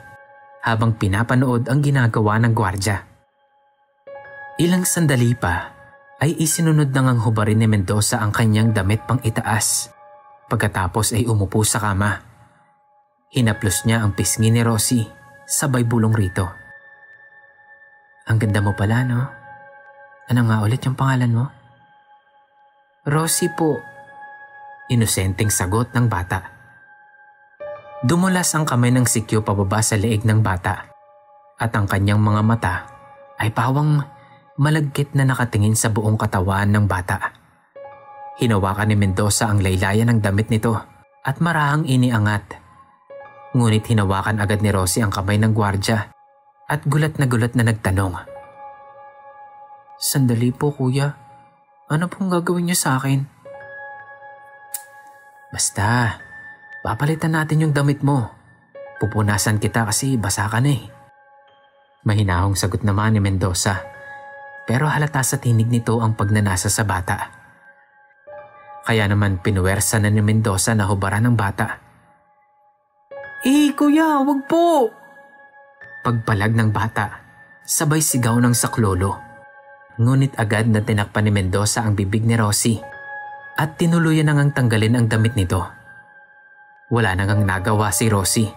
habang pinapanood ang ginagawa ng gwardya. Ilang sandali pa ay isinunod na ngang hubarin ni Mendoza ang kanyang damit pang itaas. Pagkatapos ay umupo sa kama. Hinaplos niya ang pisngi ni Rosie, sabay bulong rito. Ang ganda mo pala, no? Ano nga ulit yung pangalan mo? Rosie po. Inosenteng sagot ng bata. Dumulas ang kamay ng si Q pababa sa leeg ng bata at ang kanyang mga mata ay pawang malagkit na nakatingin sa buong katawan ng bata. Hinawakan ni Mendoza ang laylayan ng damit nito at marahang iniangat. Ngunit hinawakan agad ni Rosie ang kamay ng gwardya at gulat na nagtanong. Sandali po kuya, ano pong gagawin niyo sa akin? Basta, papalitan natin yung damit mo. Pupunasan kita kasi basa ka na eh. Mahinahong sagot naman ni Mendoza, pero halata sa tinig nito ang pagnanasa sa bata. Kaya naman pinuwersa na ni Mendoza na hubaran ng bata. Kuya, wag po! Pagpalag ng bata, sabay sigaw ng saklolo. Ngunit agad na tinakpan ni Mendoza ang bibig ni Rosie at tinuluyan nang tanggalin ang damit nito. Wala nang nagawa si Rosie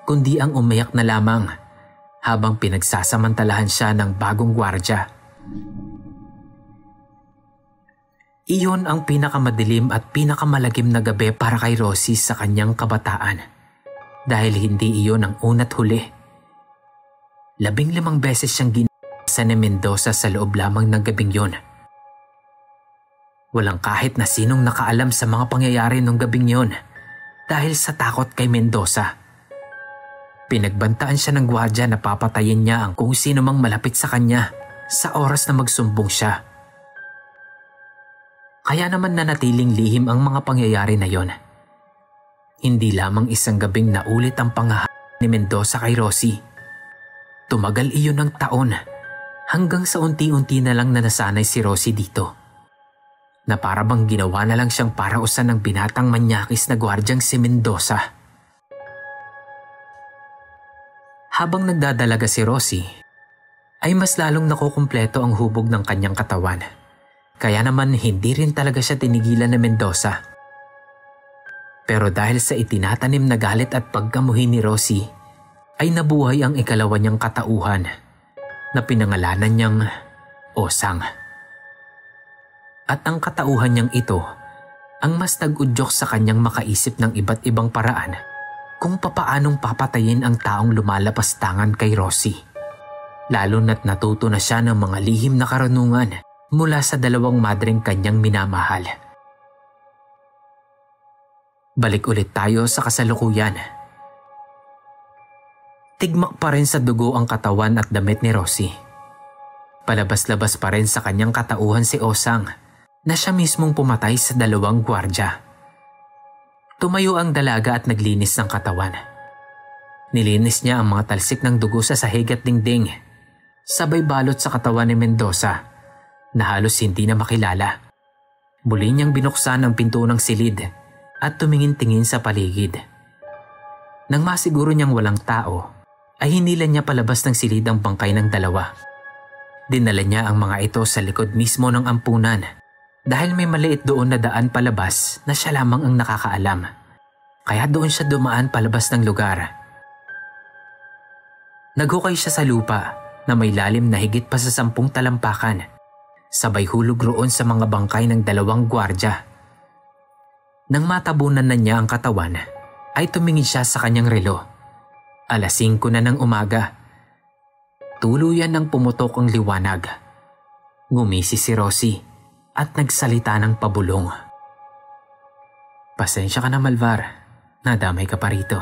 kundi ang umiyak na lamang habang pinagsasamantalahan siya ng bagong gwardya. Iyon ang pinakamadilim at pinakamalagim na gabi para kay Rosie sa kanyang kabataan dahil hindi iyon ang una't huli. 15 beses siyang ginasa ni Mendoza sa loob lamang ng gabing yun. Walang kahit na sinong nakaalam sa mga pangyayari nung gabing yun dahil sa takot kay Mendoza. Pinagbantaan siya ng gwardya na papatayin niya ang kung sino mang malapit sa kanya sa oras na magsumbong siya. Kaya naman nanatiling lihim ang mga pangyayari na yon. Hindi lamang isang gabing naulit ang pangahain ni Mendoza kay Rosie. Tumagal iyon ng taon hanggang sa unti-unti na lang na nasanay si Rosie dito. Na para bang ginawa na lang siyang parausan ng binatang manyakis na gwardyang si Mendoza. Habang nagdadalaga si Rosie, ay mas lalong nakukumpleto ang hubog ng kanyang katawan. Kaya naman hindi rin talaga siya tinigilan ni Mendoza. Pero dahil sa itinatanim na galit at pagkamuhi ni Rosie, ay nabuhay ang ikalawa niyang katauhan na pinangalanan niyang Osang. At ang katauhan niyang ito ang mas nag-udyok sa kanyang makaisip ng iba't ibang paraan kung papaanong papatayin ang taong lumalapastangan kay Rosie. Lalo na't natuto na siya ng mga lihim na karunungan mula sa dalawang madreng kanyang minamahal. Balik ulit tayo sa kasalukuyan. Tigmak pa rin sa dugo ang katawan at damit ni Rosie. Palabas-labas pa rin sa kanyang katauhan si Osang na siya mismong pumatay sa dalawang gwardya. Tumayo ang dalaga at naglinis ng katawan. Nilinis niya ang mga talsik ng dugo sa sahig at dingding, sabay balot sa katawan ni Mendoza na halos hindi na makilala. Muli niyang binuksan ang pinto ng silid at tumingin-tingin sa paligid. Nang masiguro niyang walang tao, ay hinila niya palabas ng silid ang bangkay ng dalawa. Dinala niya ang mga ito sa likod mismo ng ampunan dahil may maliit doon na daan palabas na siya lamang ang nakakaalam. Kaya doon siya dumaan palabas ng lugar. Naghukay siya sa lupa na may lalim na higit pa sa 10 talampakan. Sabay hulog roon sa mga bangkay ng dalawang gwardya. Nang matabunan na niya ang katawan, ay tumingin siya sa kanyang relo. 5:00 na ng umaga. Tuluyan nang pumutok ang liwanag. Ngumisi si Rosie at nagsalita ng pabulong. Pasensya ka na, Malvar. Nadamay ka pa rito.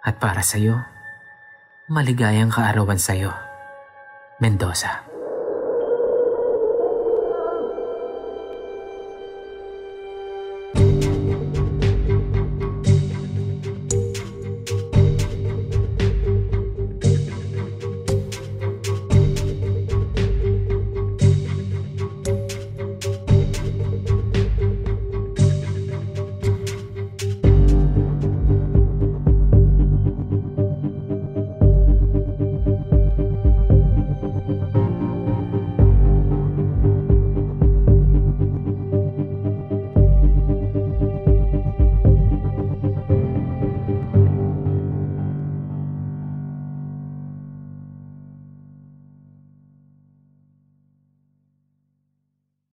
At para sa'yo, maligayang kaarawan sa'yo, Mendoza.